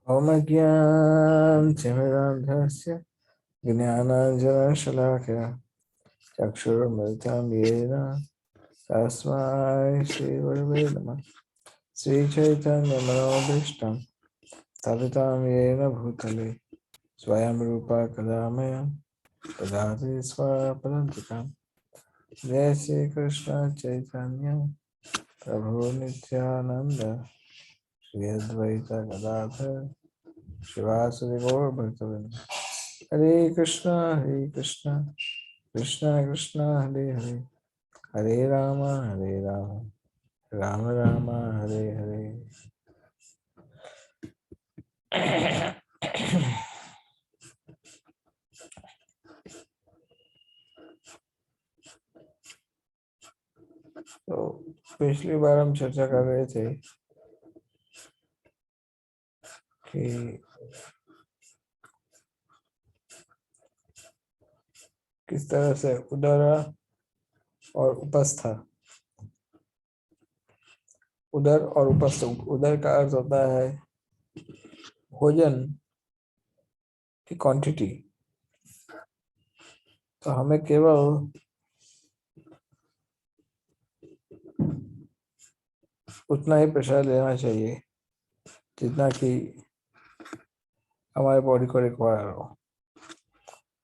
ओम ज्ञानतिमिरान्धस्य ज्ञानाञ्जनशलाकया चक्षुरुन्मिलितं येन तस्मै श्रीगुरवे नमः। श्रीचैतन्यमनोभीष्टं स्थापितं येन भूतले स्वयं रूपा कदा मह्यं ददाति स्वपदान्तिकं। जय श्रीकृष्ण चैतन्य प्रभु नित्यानंद श्री अद्वैत गदाधर शिवासुरि गौर भक्तवृंद। हरे कृष्णा कृष्णा कृष्णा हरे हरे, हरे राम राम राम हरे हरे। तो पिछली बार हम चर्चा कर रहे थे कि किस तरह से उदर और उपस्थ, उदर और उपस्थ, उदर का अर्थ होता है भोजन की क्वांटिटी। तो हमें केवल उतना ही प्रसाद लेना चाहिए जितना कि हमारे बॉडी को रिक्वायर हो,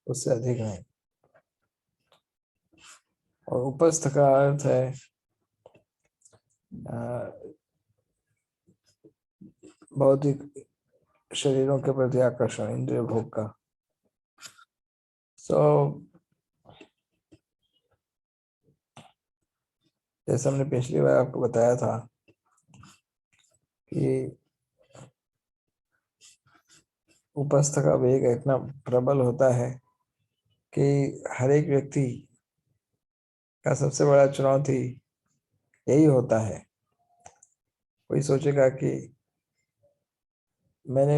उससे अधिक नहीं। और उपस्थ का अर्थ है भौतिक शरीरों के प्रति आकर्षण, इंद्रिय भोग का। सो जैसे हमने पिछली बार आपको बताया था कि उपस्थ का वेग इतना प्रबल होता है कि हर एक व्यक्ति का सबसे बड़ा चुनौती यही होता है। कोई सोचेगा कि मैंने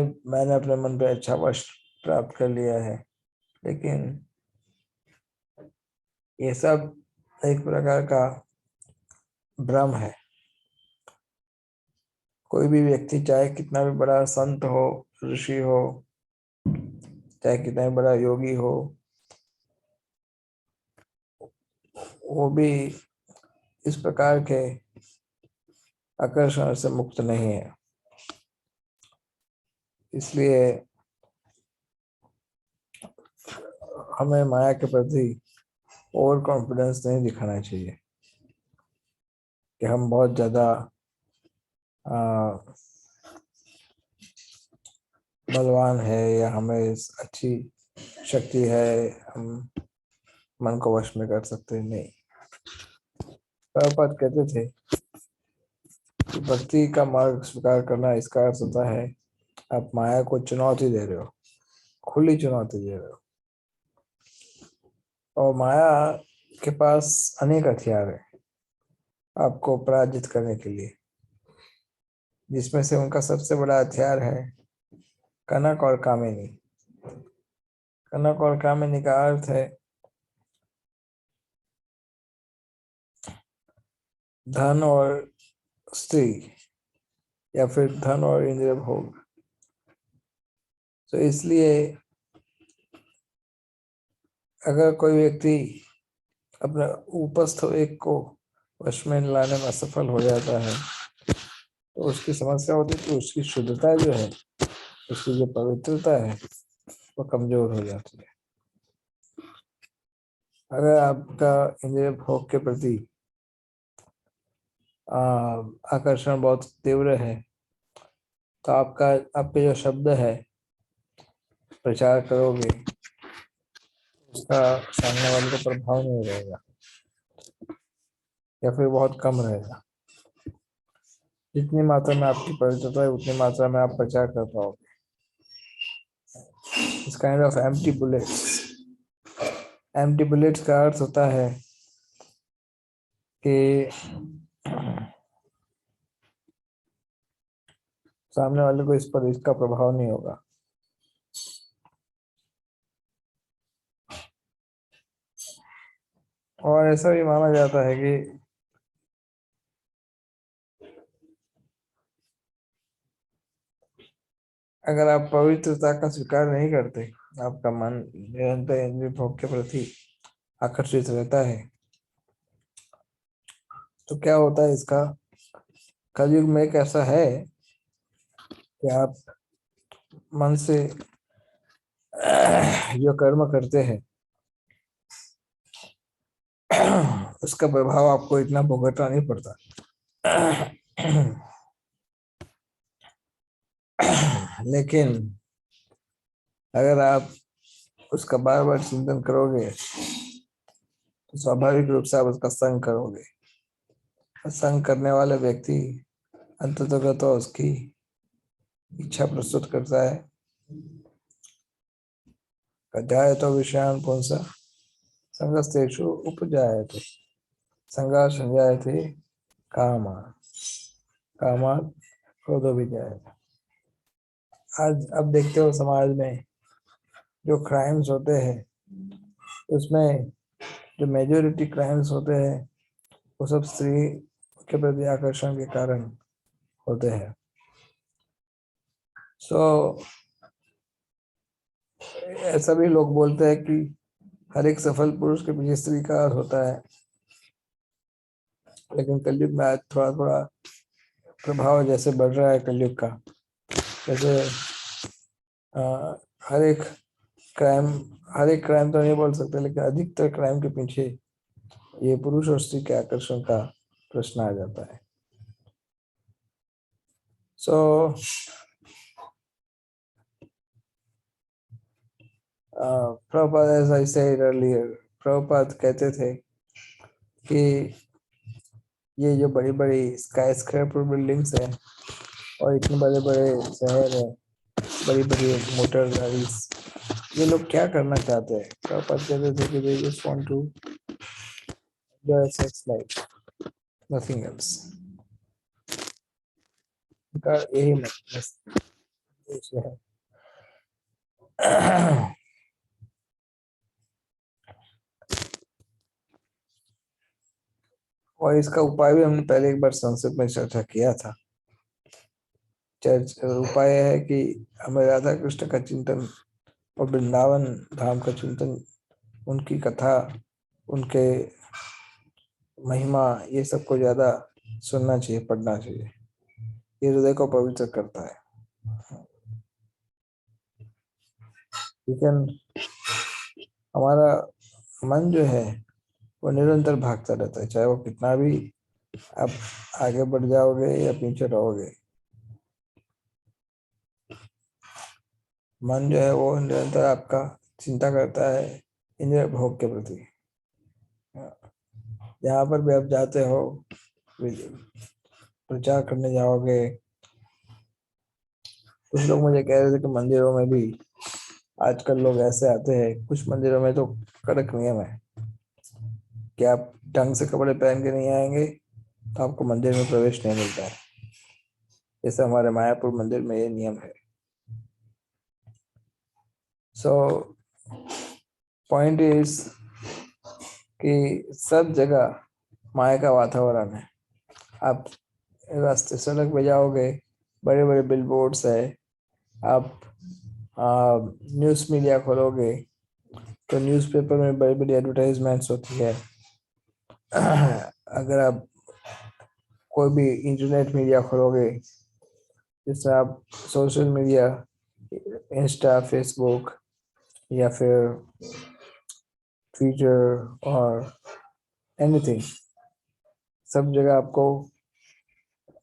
अपने मन पे अच्छा वश प्राप्त कर लिया है, लेकिन ये सब एक प्रकार का भ्रम है। कोई भी व्यक्ति चाहे कितना भी बड़ा संत हो, ऋषि हो, चाहे कितना भी बड़ा योगी हो, वो भी इस प्रकार के आकर्षण से मुक्त नहीं है। इसलिए हमें माया के प्रति ओवर कॉन्फिडेंस नहीं दिखाना चाहिए कि हम बहुत ज्यादा बलवान है या हमें अच्छी शक्ति है, हम मन को वश में कर सकते नहीं। प्रभुपाद कहते थे कि भक्ति का मार्ग स्वीकार करना इसका अर्थ होता है आप माया को चुनौती दे रहे हो, खुली चुनौती दे रहे हो। और माया के पास अनेक हथियार है आपको पराजित करने के लिए, जिसमें से उनका सबसे बड़ा हथियार है कनक और कामिनी। कनक और कामिनी का अर्थ है धन और स्त्री, या फिर धन और इंद्रिय भोग। तो इसलिए अगर कोई व्यक्ति अपने उपस्थ एक को वश में लाने में असफल हो जाता है तो उसकी समस्या होती है कि उसकी शुद्धता जो है, उसकी जो पवित्रता है, वो कमजोर हो जाती है। अगर आपका इंद्रिय भोग के प्रति आकर्षण बहुत तीव्र है तो आपके जो शब्द है प्रचार करोगे, उसका सामने वाले को प्रभाव नहीं रहेगा या फिर बहुत कम रहेगा। जितनी मात्रा में आपकी पवित्रता है उतनी मात्रा में आप प्रचार कर पाओगे। इस kind of empty bullets. Empty bullets का अर्थ होता है कि सामने वाले को इस पर इसका प्रभाव नहीं होगा। और ऐसा भी माना जाता है कि अगर आप पवित्रता का स्वीकार नहीं करते, आपका मन निरंतर इंद्रिय भोग के प्रति आकर्षित रहता है, तो क्या होता है इसका? कलयुग में एक ऐसा है कि आप मन से जो कर्म करते हैं उसका प्रभाव आपको इतना भुगतना नहीं पड़ता। लेकिन अगर आप उसका बार बार चिंतन करोगे तो स्वाभाविक रूप से आप उसका संग करोगे। संग करने वाले व्यक्ति अंततः तो उसकी इच्छा प्रस्तुत करता है। जाए तो विषयान पुंसा संगस्तेषु उपजायते संगा संजायते कामा कामा क्रोधो भी जाएगा। आज अब देखते हो समाज में जो क्राइम्स होते हैं, उसमें जो मेजोरिटी क्राइम्स होते हैं वो सब स्त्री के प्रति आकर्षण के कारण होते हैं। ऐसा भी लोग बोलते हैं कि हर एक सफल पुरुष के पीछे स्त्री का हाथ होता है। लेकिन कलयुग में आज थोड़ा थोड़ा प्रभाव जैसे बढ़ रहा है कलयुग का, जैसे हर एक क्राइम हर एक क्राइम तो नहीं बोल सकते, लेकिन अधिकतर क्राइम के पीछे ये पुरुष और स्त्री के आकर्षण का प्रश्न आ जाता है। सो Prabhupada, as I said earlier, Prabhupada कहते थे कि ये जो बड़ी बड़ी स्काई स्क्रैपर बिल्डिंग्स हैं और इतने बड़े बड़े शहर हैं, बड़ी बड़ी मोटर गाड़ी, ये लोग क्या करना चाहते हैं? प्रभुपाद कहते थे कि they just want to enjoy sex life, nothing else. उनका यही मतलब है। और इसका उपाय भी हमने पहले एक बार संक्षिप्त में चर्चा किया था। उपाय है कि हमें राधा कृष्ण का चिंतन और वृंदावन धाम का चिंतन, उनकी कथा, उनके महिमा, ये सबको ज्यादा सुनना चाहिए, पढ़ना चाहिए। ये हृदय को पवित्र करता है। लेकिन हमारा मन जो है वो निरंतर भागता रहता है, चाहे वो कितना भी आप आगे बढ़ जाओगे या पीछे रहोगे। मन जो है वो निरंतर आपका चिंता करता है इंद्रिय भोग के प्रति। जहाँ पर भी आप जाते हो, प्रचार करने जाओगे, कुछ लोग मुझे कह रहे थे कि मंदिरों में भी आजकल लोग ऐसे आते हैं, कुछ मंदिरों में तो कड़क नियम है कि आप ढंग से कपड़े पहन के नहीं आएंगे तो आपको मंदिर में प्रवेश नहीं मिलता है। जैसे हमारे मायापुर मंदिर में ये नियम है। सो पॉइंट इज कि सब जगह माया का वातावरण है। आप रास्ते सड़क पे जाओगे, बड़े बड़े बिल बोर्ड्स है। आप न्यूज़ मीडिया खोलोगे तो न्यूज़पेपर में बड़ी बड़ी एडवर्टाइजमेंट्स होती है। अगर आप कोई भी इंटरनेट मीडिया खोलोगे, जैसे आप सोशल मीडिया, इंस्टा, फेसबुक या फिर ट्विटर और एनीथिंग, सब जगह आपको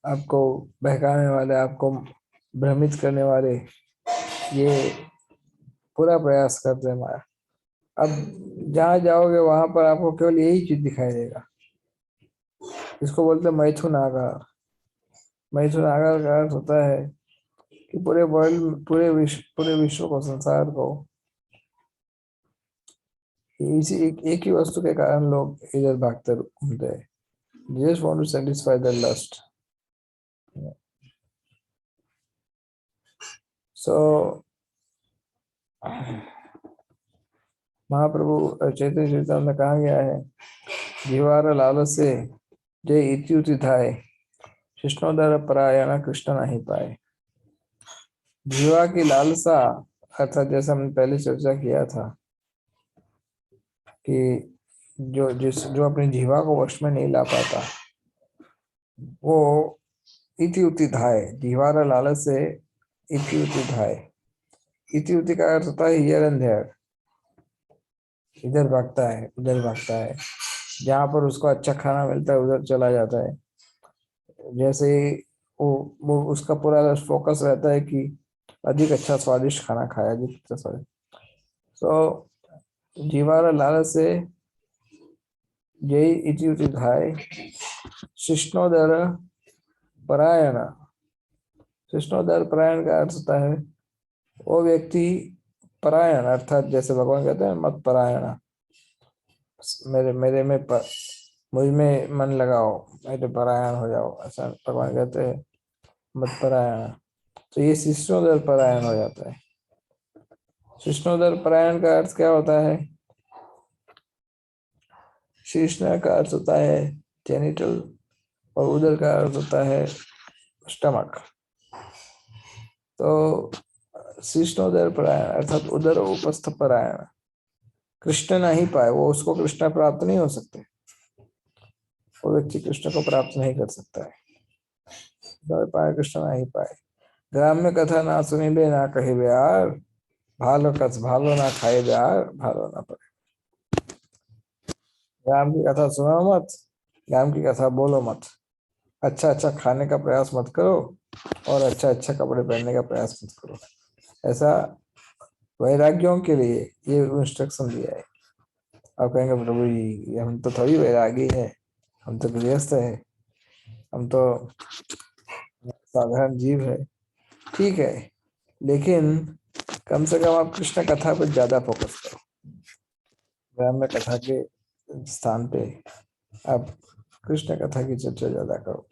आपको बहकाने वाले, आपको भ्रमित करने वाले ये पूरा प्रयास करते हैं माया। अब जहाँ जाओगे वहां पर आपको केवल यही चीज दिखाई देगा। इसको बोलते हैं मैथुन आगार। मैथुन आगार का अर्थ होता है कि पूरे वर्ल्ड, पूरे विश्व को, संसार को इसी एक ही वस्तु के कारण लोग इधर भागते घूमते हैं। Just want to satisfy their lust. So महाप्रभु चैतन्य चरितामृत में कहा गया है, जीवार लालसे जय इत्युति धाय, कृष्णोदर परायण कृष्ण नहीं पाए। जीवा की लालसा, अर्थात जैसे हमने पहले चर्चा किया था कि जो अपनी जीवा को वश में नहीं ला पाता वो इति उति धाय, जीवार लालच से इति उति धाय। इति उति का अर्थ होता है हियर एंड देयर, इधर भागता है उधर भागता है, जहाँ पर उसको अच्छा खाना मिलता है उधर चला जाता है। जैसे वो उसका पूरा फोकस रहता है कि अधिक अच्छा स्वादिष्ट खाना खाया, अधिक अच्छा स्वादिष्ट। तो जीवार लालच से जय इति उति धाय शिष्णोदर परायण। शिष्णोदर परायण का अर्थ होता है वो व्यक्ति परायण, अर्थात जैसे भगवान कहते हैं मत परायण, मेरे मेरे में मुझ में मन लगाओ, मेरे परायण हो जाओ, ऐसा भगवान कहते हैं मत परायण। तो ये शिष्णोदर परायण हो जाता है। शिष्णोदर परायण का अर्थ क्या होता है? शिष्ण का अर्थ होता है जेनिटल और उदर का अर्थ होता है स्टमक। तो शिष्णोदर परायण अर्थात उदर उपस्थ परायण, कृष्ण नहीं पाए वो, उसको कृष्ण प्राप्त नहीं हो सकते, वो व्यक्ति कृष्ण को प्राप्त नहीं कर सकता है। पाए कृष्ण नहीं पाए। ग्राम्य कथा ना सुनिबे ना कहिबे यार, भालो कस भालो ना खाए यार, भालो ना पड़े। ग्राम की कथा सुनो मत, ग्राम की कथा बोलो मत, अच्छा अच्छा खाने का प्रयास मत करो और अच्छा अच्छा कपड़े पहनने का प्रयास मत करो। ऐसा वैराग्यों के लिए ये इंस्ट्रक्शन दिया है। आप कहेंगे प्रभु जी हम तो थोड़ी वैरागी है, हम तो गृहस्थ है, हम तो साधारण जीव है। ठीक है, लेकिन कम से कम आप कृष्ण कथा पर ज्यादा फोकस करो। ग्राम्य कथा के स्थान पे आप कृष्ण कथा की चर्चा ज्यादा करो।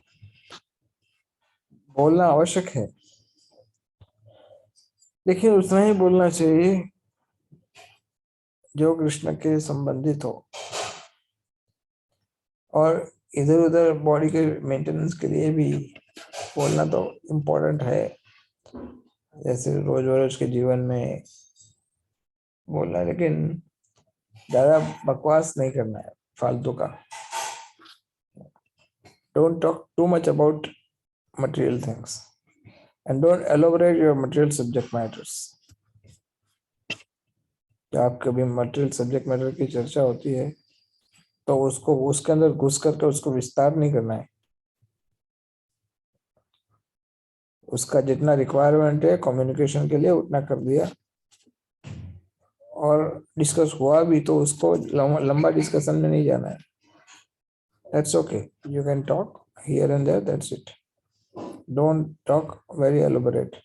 बोलना आवश्यक है, लेकिन उतना ही बोलना चाहिए जो कृष्ण के संबंधित हो। और इधर उधर बॉडी के मेंटेनेंस के लिए भी बोलना तो इम्पोर्टेंट है, जैसे रोज के जीवन में बोलना, लेकिन ज्यादा बकवास नहीं करना है फालतू का। Don't talk too much about material things and don't elaborate your material subject matters। जब आप कभी मटेरियल सब्जेक्ट मैटर की चर्चा होती है तो उसको उसके अंदर घुस करके उसको विस्तार नहीं करना है। उसका जितना रिक्वायरमेंट है कम्युनिकेशन के लिए उतना कर दिया, और डिस्कस हुआ भी तो उसको लंबा डिस्कशन में नहीं जाना है। That's okay, you can talk here and there, that's it. Don't talk very elaborate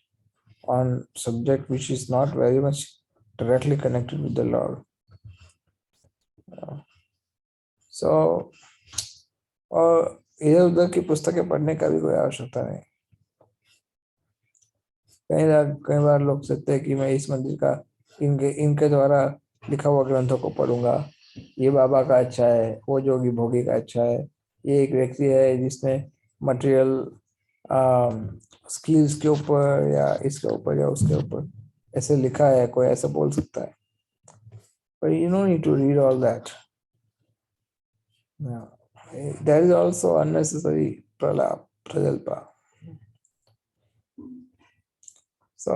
on subject which is not very much directly connected with the Lord. So और इधर उधर की पुस्तकें पढ़ने का भी कोई आवश्यकता नहीं। कई बार लोग सोचते हैं कि मैं इस मंदिर का इनके द्वारा लिखा हुआ ग्रंथों को पढ़ूंगा, ये बाबा का अच्छा है, वो जोगी भोगी का अच्छा है, ये एक व्यक्ति है जिसने मटेरियल स्किल्स के ऊपर या इसके ऊपर या उसके ऊपर ऐसे लिखा है, कोई ऐसा बोल सकता है। But you don't need to read all that. No. There is also unnecessary prajalpa. So,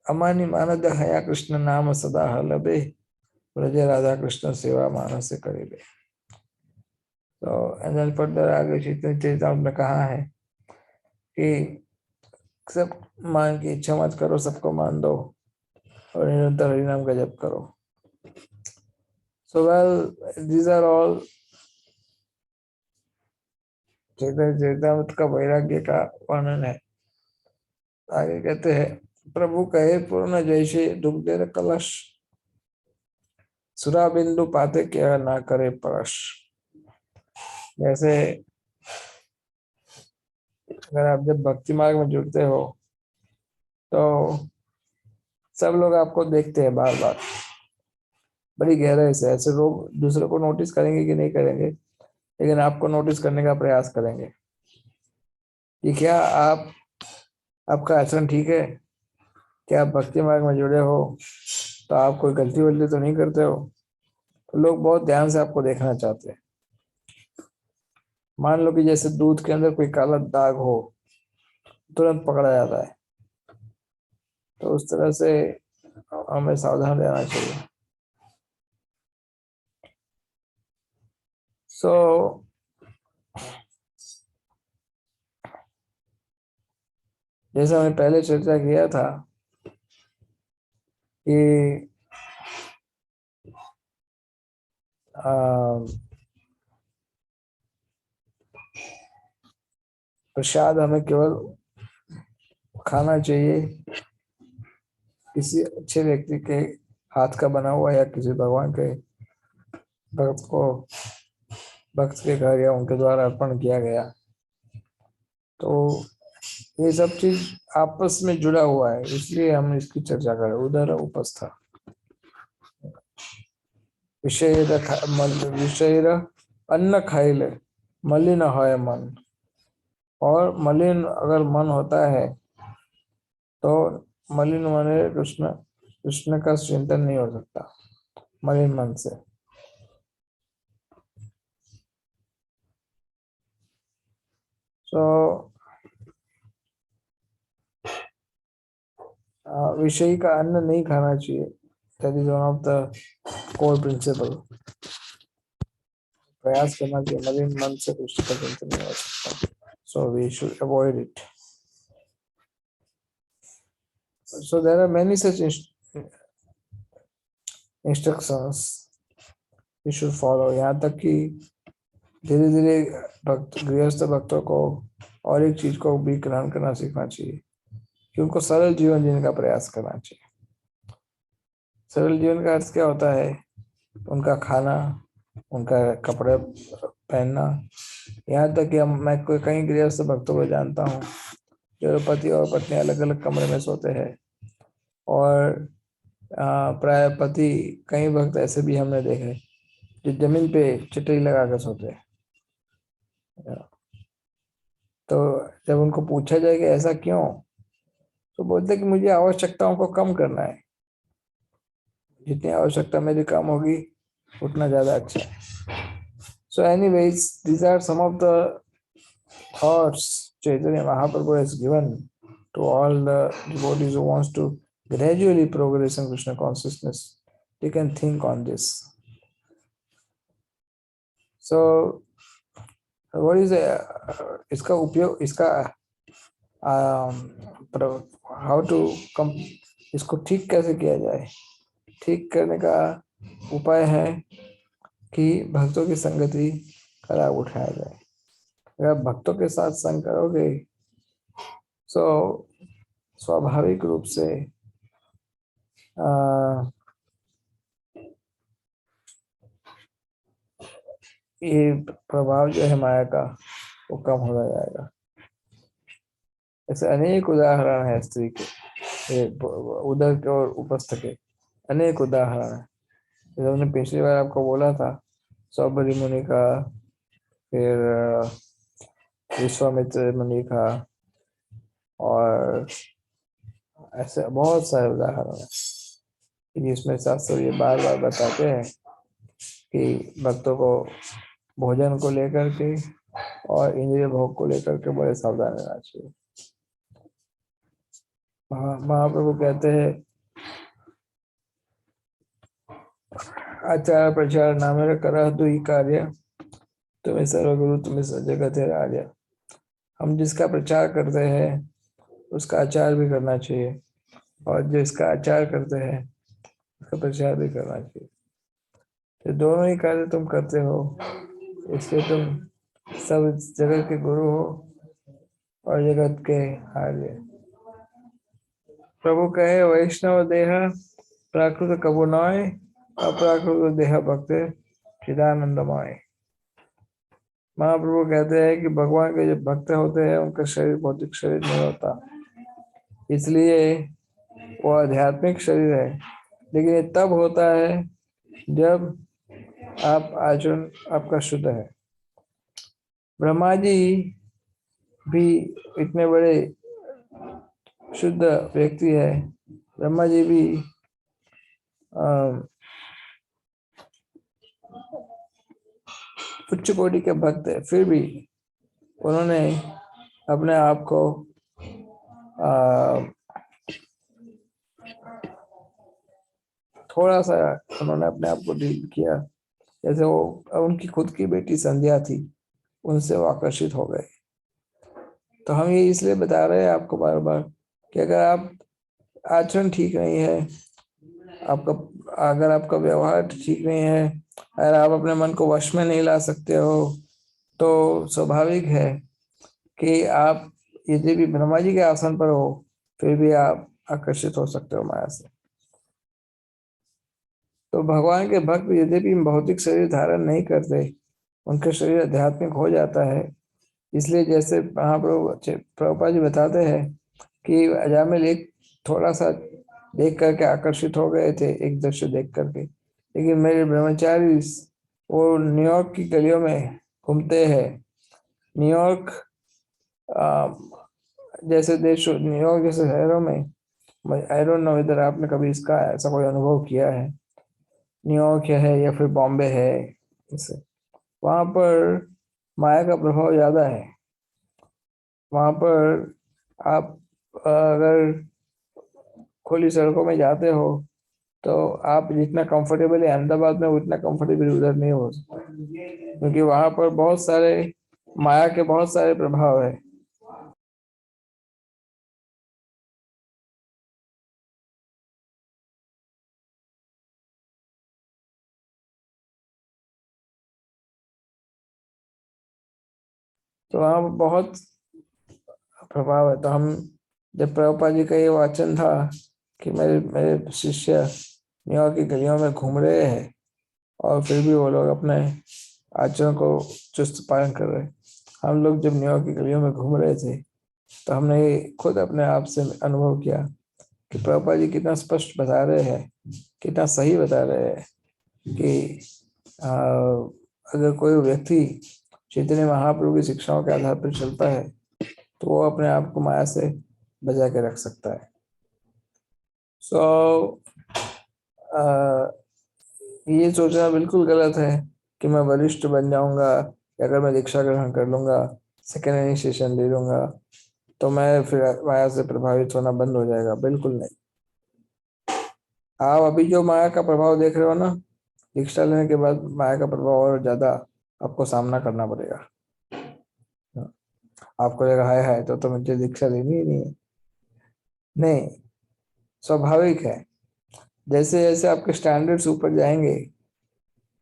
अमानी मानद हया कृष्ण नाम सदा लबे, ब्रज राधा कृष्ण सेवा मानस से करेबे। तो एंड फर्दर आगे चेतावनी में कहा है कि सब मान की इच्छा मत करो, सबको मान दो और निरंतर हरिनाम का जप करो। So well, these are all चेतावत का वैराग्य का वर्णन है। आगे कहते हैं प्रभु कहे पूर्ण जैसे दुग्धेर कलश, सुरा बिंदु पाते क्या ना करे परश। जैसे अगर आप जब भक्ति मार्ग में जुड़ते हो तो सब लोग आपको देखते हैं बार बार बड़ी गहराई से। ऐसे लोग दूसरे को नोटिस करेंगे कि नहीं करेंगे, लेकिन आपको नोटिस करने का प्रयास करेंगे कि क्या आप आपका आचरण ठीक है, क्या आप भक्ति मार्ग में जुड़े हो, तो आप कोई गलती वलती तो नहीं करते हो। तो लोग बहुत ध्यान से आपको देखना चाहते हैं। मान लो कि जैसे दूध के अंदर कोई काला दाग हो, तुरंत पकड़ा जाता है, तो उस तरह से हमें सावधान रहना चाहिए। सो जैसे हमने पहले चर्चा किया था कि प्रसाद हमें केवल खाना चाहिए किसी अच्छे व्यक्ति के हाथ का बना हुआ, या किसी भगवान के भक्त को, भक्त के घर या उनके द्वारा अर्पण किया गया। तो ये सब चीज आपस में जुड़ा हुआ है, इसलिए हम इसकी चर्चा कर रहे हैं। उदर उपस्था विषय अन्न खाइले मलिन है मन, और मलिन अगर मन होता है तो मलिन मन कृष्ण कृष्ण का चिंतन नहीं हो सकता मलिन मन से। तो विषय का अन्न नहीं खाना चाहिए। That is one of the core principle. प्रयास करना चाहिए, मलिन मन से कृष्ण का चिंतन नहीं हो सकता। So we should avoid it. So there are many such instructions we should follow। यहाँ तक कि धीरे धीरे गृहस्थ भक्तों को और एक चीज को भी ग्रहण करना सीखना चाहिए कि उनको सरल जीवन जीने का प्रयास करना चाहिए। सरल जीवन का अर्थ क्या होता है? उनका खाना, उनका कपड़े पहनना। यहाँ तक कि मैं कोई कई गृहस्थ भक्तों को जानता हूँ जो पति और पत्नी अलग अलग कमरे में सोते हैं, और प्राय पति, कई भक्त ऐसे भी हमने देखे जो जमीन पे चटाई लगा कर सोते हैं। तो जब उनको पूछा जाए कि ऐसा क्यों, तो बोलते कि मुझे आवश्यकताओं को कम करना है, जितनी आवश्यकता मेरी कम होगी उतना ज्यादा अच्छा है। So anyways, these are some of the thoughts Chaitanya Mahaprabhu has given to all the devotees who wants to gradually progress in Krishna consciousness. You can think on this. So what is इसका उपयोग, इसका how to come, इसको ठीक कैसे किया जाए? ठीक करने का उपाय है कि भक्तों की संगति का लाभ उठाया जाए। अगर भक्तों के साथ संग करोगे तो स्वाभाविक रूप से ये प्रभाव जो है माया का, वो कम होता जाएगा। ऐसे अनेक उदाहरण है स्त्री के, उदर के और उपस्थ के अनेक उदाहरण है। जैसे हमने पिछली बार आपको बोला था, सौबरी मुनि का, फिर विश्वामित्र मुनि का, और ऐसे बहुत सारे उदाहरण है जिसमें शास्त्र ये बार बार बताते हैं कि भक्तों को भोजन को लेकर के और इंद्रिय भोग को लेकर के बड़े सावधान रहना चाहिए। महाप्रभु कहते हैं, आचार प्रचार नामेर करह दुई कार्य, तुम्हें सर्वगुरु तुम्हें जगत है आर्य। हम जिसका प्रचार करते हैं उसका आचार भी करना चाहिए, और जिसका आचार करते हैं उसका प्रचार भी करना चाहिए। तो दोनों ही कार्य तुम करते हो, इसलिए तुम सब जगत के गुरु हो और जगत के आर्य। प्रभु कहे, वैष्णव देह प्राकृत कबू नय, अप्राकृत देह भक्त चिदानंदमय। महाप्रभु कहते हैं कि भगवान के जो भक्त होते हैं उनका शरीर भौतिक शरीर नहीं होता, इसलिए वो आध्यात्मिक शरीर है। लेकिन ये तब होता है जब आप आचरण आपका शुद्ध है। ब्रह्मा जी भी इतने बड़े शुद्ध व्यक्ति है। ब्रह्मा जी भी उच्च कोटि के भक्त है, फिर भी उन्होंने अपने आप को थोड़ा सा उन्होंने अपने आप को डील किया। जैसे वो उनकी खुद की बेटी संध्या थी, उनसे वो आकर्षित हो गए। तो हम ये इसलिए बता रहे हैं आपको बार बार कि अगर आप आचरण ठीक नहीं है, आपका अगर आपका व्यवहार ठीक नहीं है, अगर आप अपने मन को वश में नहीं ला सकते हो, तो स्वाभाविक है कि आप यदि भी ब्रह्मा जी के आसन पर हो फिर भी आप आकर्षित हो सकते हो माया से। तो भगवान के भक्त यदि भी भौतिक शरीर धारण नहीं करते, उनका शरीर आध्यात्मिक हो जाता है। इसलिए जैसे प्रभुपाद जी बताते हैं कि अजामिल एक थोड़ा सा देख करके आकर्षित हो गए थे, एक दृश्य देख करके, लेकिन मेरे ब्रह्मचारी वो न्यूयॉर्क की गलियों में घूमते हैं। न्यूयॉर्क जैसे देशों, न्यूयॉर्क जैसे शहरों में, आई डोंट नो इधर आपने कभी इसका ऐसा कोई अनुभव किया है, न्यूयॉर्क है या फिर बॉम्बे है, इसे वहां पर माया का प्रभाव ज्यादा है। वहां पर आप अगर खुली सड़कों में जाते हो तो आप जितना कंफर्टेबल है अहमदाबाद में, उतना कंफर्टेबल उधर नहीं हो सकता, क्योंकि वहां पर बहुत सारे माया के बहुत सारे प्रभाव है। तो वहाँ बहुत प्रभाव है। तो हम जब प्रभुपाद जी का ये वाचन था कि मेरे मेरे शिष्य न्यूयॉर्क की गलियों में घूम रहे हैं और फिर भी वो लोग अपने आचरण को चुस्त पालन कर रहे हैं। हम लोग जब न्यूयॉर्क की गलियों में घूम रहे थे तो हमने खुद अपने आप से अनुभव किया कि प्रभुपाद जी कितना स्पष्ट बता रहे हैं, कितना सही बता रहे हैं कि अगर कोई व्यक्ति चैतन्य महाप्रभु की शिक्षाओं के आधार पर चलता है तो वो अपने आप को माया से बचा के रख सकता है। सो ये सोचना बिल्कुल गलत है कि मैं वरिष्ठ बन जाऊंगा, अगर मैं दीक्षा ग्रहण कर लूंगा, सेकेंड इनिशिएशन ले लूंगा, तो मैं फिर माया से प्रभावित होना बंद हो जाएगा। बिल्कुल नहीं। आप अभी जो माया का प्रभाव देख रहे हो ना, दीक्षा लेने के बाद माया का प्रभाव और ज्यादा आपको सामना करना पड़ेगा। आपको लगा हाय हाय तो मुझे दीक्षा लेनी ही नहीं है। नहीं, स्वाभाविक है। जैसे जैसे आपके स्टैंडर्ड्स ऊपर जाएंगे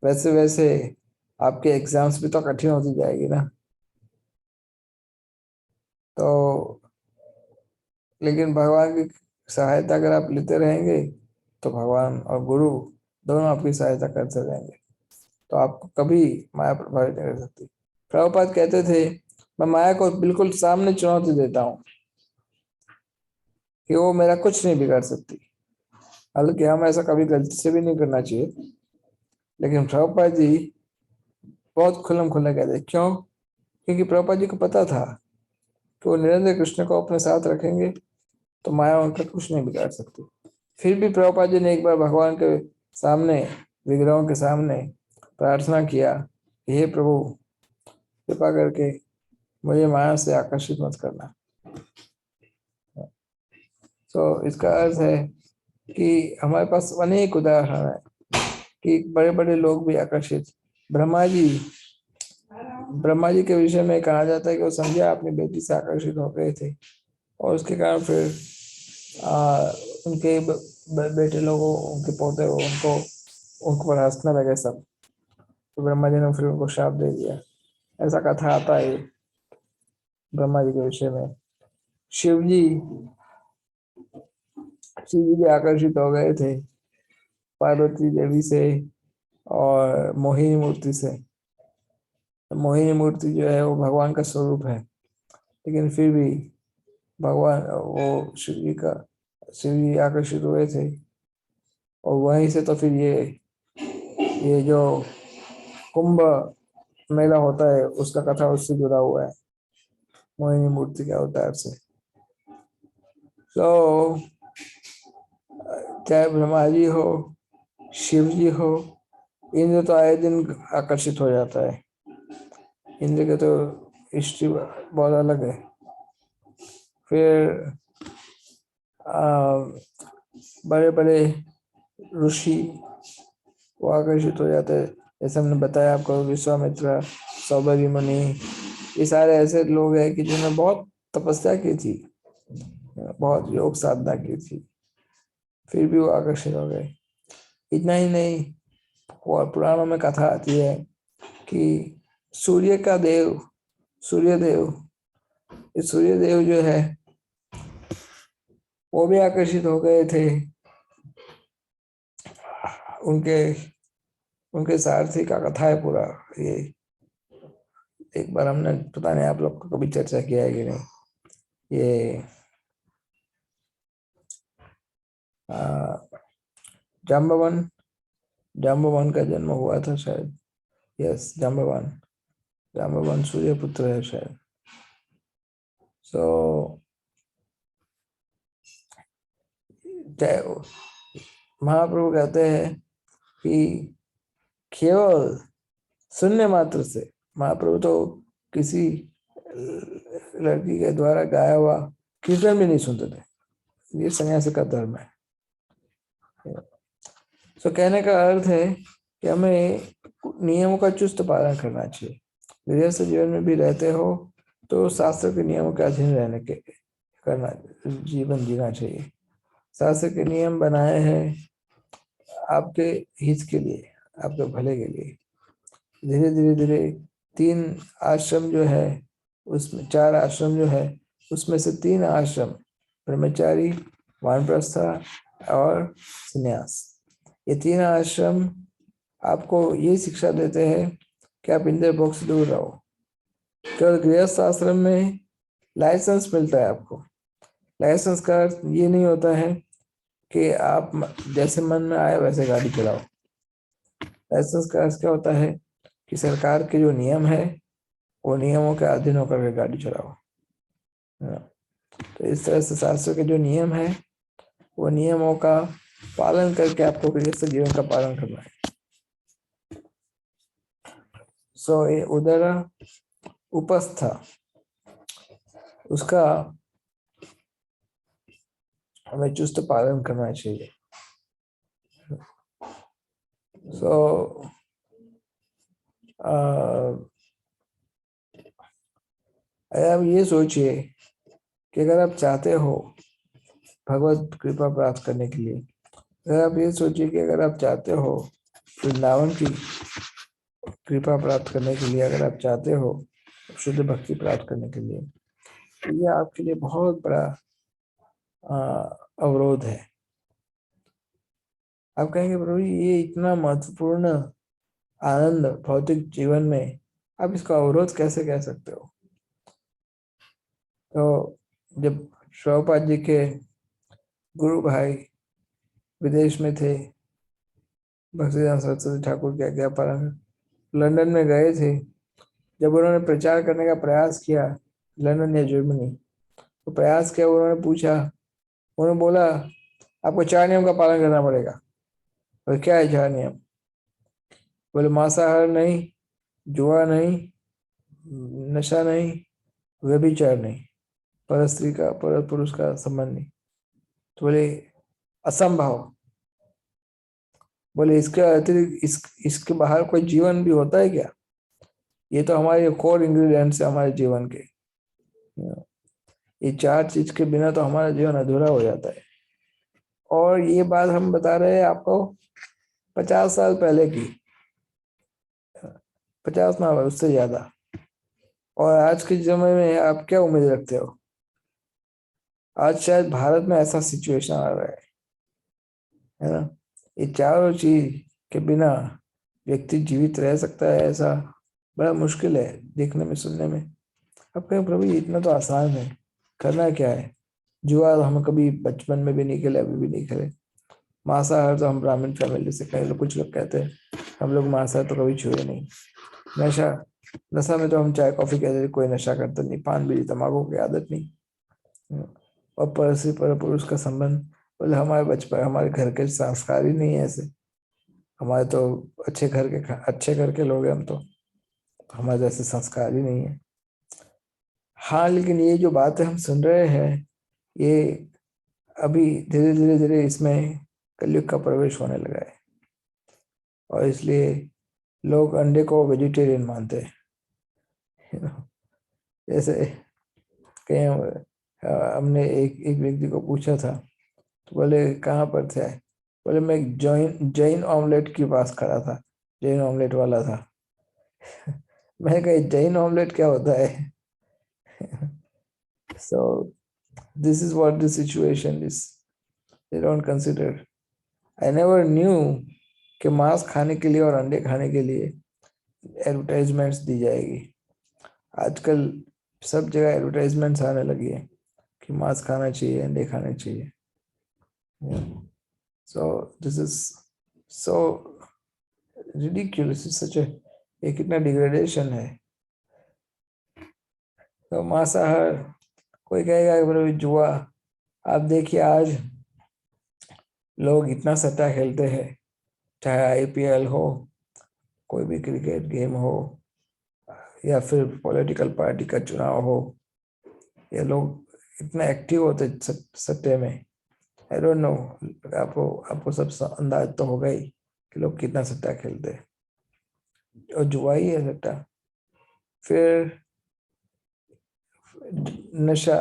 वैसे वैसे आपके एग्जाम्स भी तो कठिन होती जाएगी ना। तो लेकिन भगवान की सहायता अगर आप लेते रहेंगे तो भगवान और गुरु दोनों आपकी सहायता करते रहेंगे, तो आपको कभी माया प्रभावित नहीं कर सकती। प्रभुपाद कहते थे मैं माया को बिल्कुल सामने चुनौती देता हूँ कि वो मेरा कुछ नहीं बिगाड़ सकती। हालांकि हम ऐसा कभी गलती से भी नहीं करना चाहिए, लेकिन प्रभुपाद जी बहुत खुल्लम खुल्ला कहते। क्यों? क्योंकि प्रभुपाद जी को पता था कि वो निरंतर कृष्ण को अपने साथ रखेंगे तो माया उनका कुछ नहीं बिगाड़ सकती। फिर भी प्रभुपाद जी ने एक बार भगवान के सामने, विग्रहों के सामने प्रार्थना किया, हे प्रभु कृपा करके मुझे माया से आकर्षित मत करना। तो इसका अर्थ है कि हमारे पास अनेक उदाहरण है कि बड़े बड़े लोग भी आकर्षित। ब्रह्मा जी ब्रह्मा जी के विषय में कहा जाता है कि वो संध्या अपनी बेटी से आकर्षित हो गए थे और उसके कारण फिर उनके बेटे लोगों, उनके पोते उनको उनके पर हंसने लगे सब। तो ब्रह्मा जी ने फिर उनको श्राप दे दिया। ऐसा कथा आता है ब्रह्मा जी के विषय में। शिव जी शिव जी भी आकर्षित हो गए थे पार्वती देवी से और मोहिनी मूर्ति से। मोहिनी मूर्ति जो है वो भगवान का स्वरूप है, लेकिन फिर भी भगवान वो शिव जी आकर्षित हुए थे। और वहीं से तो फिर ये जो कुंभ मेला होता है उसका कथा उससे जुड़ा हुआ है, मोहिनी मूर्ति के अवतार से। तो चाहे ब्रह्मा जी हो, शिव जी हो, इंद्र तो आए दिन आकर्षित हो जाता है। इंद्र के तो हिस्ट्री बहुत अलग है। फिर बड़े बड़े ऋषि वो आकर्षित हो जाते हैं। जैसे हमने बताया आपको, विश्वामित्र, सौबरी मुनि, ये सारे ऐसे लोग हैं कि जिन्होंने बहुत तपस्या की थी, बहुत योग साधना की थी, फिर भी वो आकर्षित हो गए। इतना ही नहीं, और पुराणों में कथा आती है कि सूर्य का देव, सूर्यदेव, इस सूर्यदेव जो है वो भी आकर्षित हो गए थे उनके उनके सारथी का कथा है पूरा। ये एक बार हमने, पता नहीं आप लोग को कभी चर्चा किया है कि नहीं, ये जाम्बवान, जाम्बवान का जन्म हुआ था शायद। यस, जाम्बवान, जाम्बवान सूर्य पुत्र है शायद। सो महाप्रभु कहते हैं कि केवल सुनने मात्र से, महाप्रभु तो किसी लड़की के द्वारा गाया हुआ कीर्तन भी नहीं सुनते थे। ये सन्यासी का धर्म है। तो कहने का अर्थ है कि हमें नियमों का चुस्त पालन करना चाहिए। गृहस्थ जीवन में भी रहते हो तो शास्त्र के नियमों के अधीन रहने के करना, जीवन जीना चाहिए। शास्त्र के नियम बनाए हैं आपके हित के लिए, आपके भले के लिए। धीरे धीरे धीरे 3 आश्रम जो है, उसमें 4 आश्रम जो है, उसमें से 3 आश्रम, ब्रह्मचारी, वानप्रस्थ और संन्यास, ये 3 आश्रम आपको ये शिक्षा देते हैं कि आप इंद्रिय भोग से दूर रहो। केवल गृहस्थ आश्रम में लाइसेंस मिलता है आपको। लाइसेंस का अर्थ ये नहीं होता है कि आप जैसे मन में आए वैसे गाड़ी चलाओ। लाइसेंस का अर्थ क्या होता है कि सरकार के जो नियम है वो नियमों के अधीन होकर के गाड़ी चलाओ। तो इस तरह से शास्त्र के जो नियम है वो नियमों का पालन करके आपको गृहस्थ जीवन का पालन करना है। सो ये उदर उपस्थ, उसका हमें चुस्त पालन करना चाहिए। सो आप ये सोचिए कि अगर आप चाहते हो भगवत कृपा प्राप्त करने के लिए, अगर आप ये सोचिए कि अगर आप चाहते हो वृंदावन की कृपा प्राप्त करने के लिए, अगर आप चाहते हो शुद्ध भक्ति प्राप्त करने के लिए, तो ये आपके लिए बहुत बड़ा अवरोध है। आप कहेंगे प्रभु ये इतना महत्वपूर्ण आनंद भौतिक जीवन में आप इसका अवरोध कैसे कह सकते हो? तो जब प्रभुपाद जी के गुरु भाई विदेश में थे, भक्तिदान सरस्वती ठाकुर के आज्ञापालन लंदन में गए थे, जब उन्होंने प्रचार करने का प्रयास किया लंदन या जर्मनी, तो प्रयास किया, उन्होंने पूछा, उन्होंने बोला आपको 4 नियम का पालन करना पड़ेगा। और क्या है 4 नियम? बोले मांसाहार नहीं, जुआ नहीं, नशा नहीं, व्यभिचार नहीं, पर स्त्री का, पर पुरुष का संबंध नहीं। तो बोले असंभव, बोले इसके अतिरिक्त इसके बाहर कोई जीवन भी होता है क्या? ये तो हमारे कोर इंग्रेडिएंट्स है हमारे जीवन के। ये 4 चीज के बिना तो हमारा जीवन अधूरा हो जाता है। और ये बात हम बता रहे हैं आपको 50 साल पहले की, 50 ना, उससे ज्यादा। और आज के समय में आप क्या उम्मीद रखते हो? आज शायद भारत में ऐसा सिचुएशन आ रहा है ना? ये 4 चीज के बिना व्यक्ति जीवित रह सकता है, ऐसा बड़ा मुश्किल है देखने में, सुनने में। अब कहें प्रभु इतना तो आसान है, करना क्या है? जुआ तो हम कभी बचपन में भी नहीं खेले, अभी भी नहीं खेले। मांसाहार तो हम ब्राह्मण फैमिली से कहे, कुछ लोग कहते हैं हम लोग मांसाहार तो कभी छुए नहीं। नशा में तो हम चाय कॉफी कहते, कोई नशा करता नहीं, पान बीड़ी तंबाकू की आदत नहीं। और पर स्त्री पर पुरुष का संबंध, बोले हमारे बचपन हमारे घर के संस्कार ही नहीं है ऐसे, हमारे तो अच्छे घर के लोग हैं हम तो हमारे जैसे संस्कार ही नहीं है। हाँ, लेकिन ये जो बातें हम सुन रहे हैं, ये अभी धीरे धीरे धीरे इसमें कलयुग का प्रवेश होने लगा है, और इसलिए लोग अंडे को वेजिटेरियन मानते हैं। जैसे कहीं हमने एक एक व्यक्ति को पूछा था, तो बोले कहाँ पर थे, बोले मैं जैन ऑमलेट के पास खड़ा था, जैन ऑमलेट वाला था। मैंने कहा जैन ऑमलेट क्या होता है? So this is what the situation is. They don't consider. I never knew कि मांस खाने के लिए और अंडे खाने के लिए एडवर्टाइजमेंट्स दी जाएगी। आजकल सब जगह एडवर्टाइजमेंट्स आने लगी है कि मांस खाना चाहिए, अंडे खाने चाहिए। So this is so ridiculous. Such a ये कितना डिग्रेडेशन है। तो मांसाहार, कोई कहेगा कि जुआ, आप देखिए आज लोग इतना सट्टा खेलते हैं, चाहे आईपीएल हो, कोई भी क्रिकेट गेम हो, या फिर पॉलिटिकल पार्टी का चुनाव हो, ये लोग इतना एक्टिव होते सट्टे में। आई डोंट नो, आपको सब अंदाज तो होगा ही कि लोग कितना सट्टा खेलते हैं, और जुआ ही है सट्टा। फिर नशा,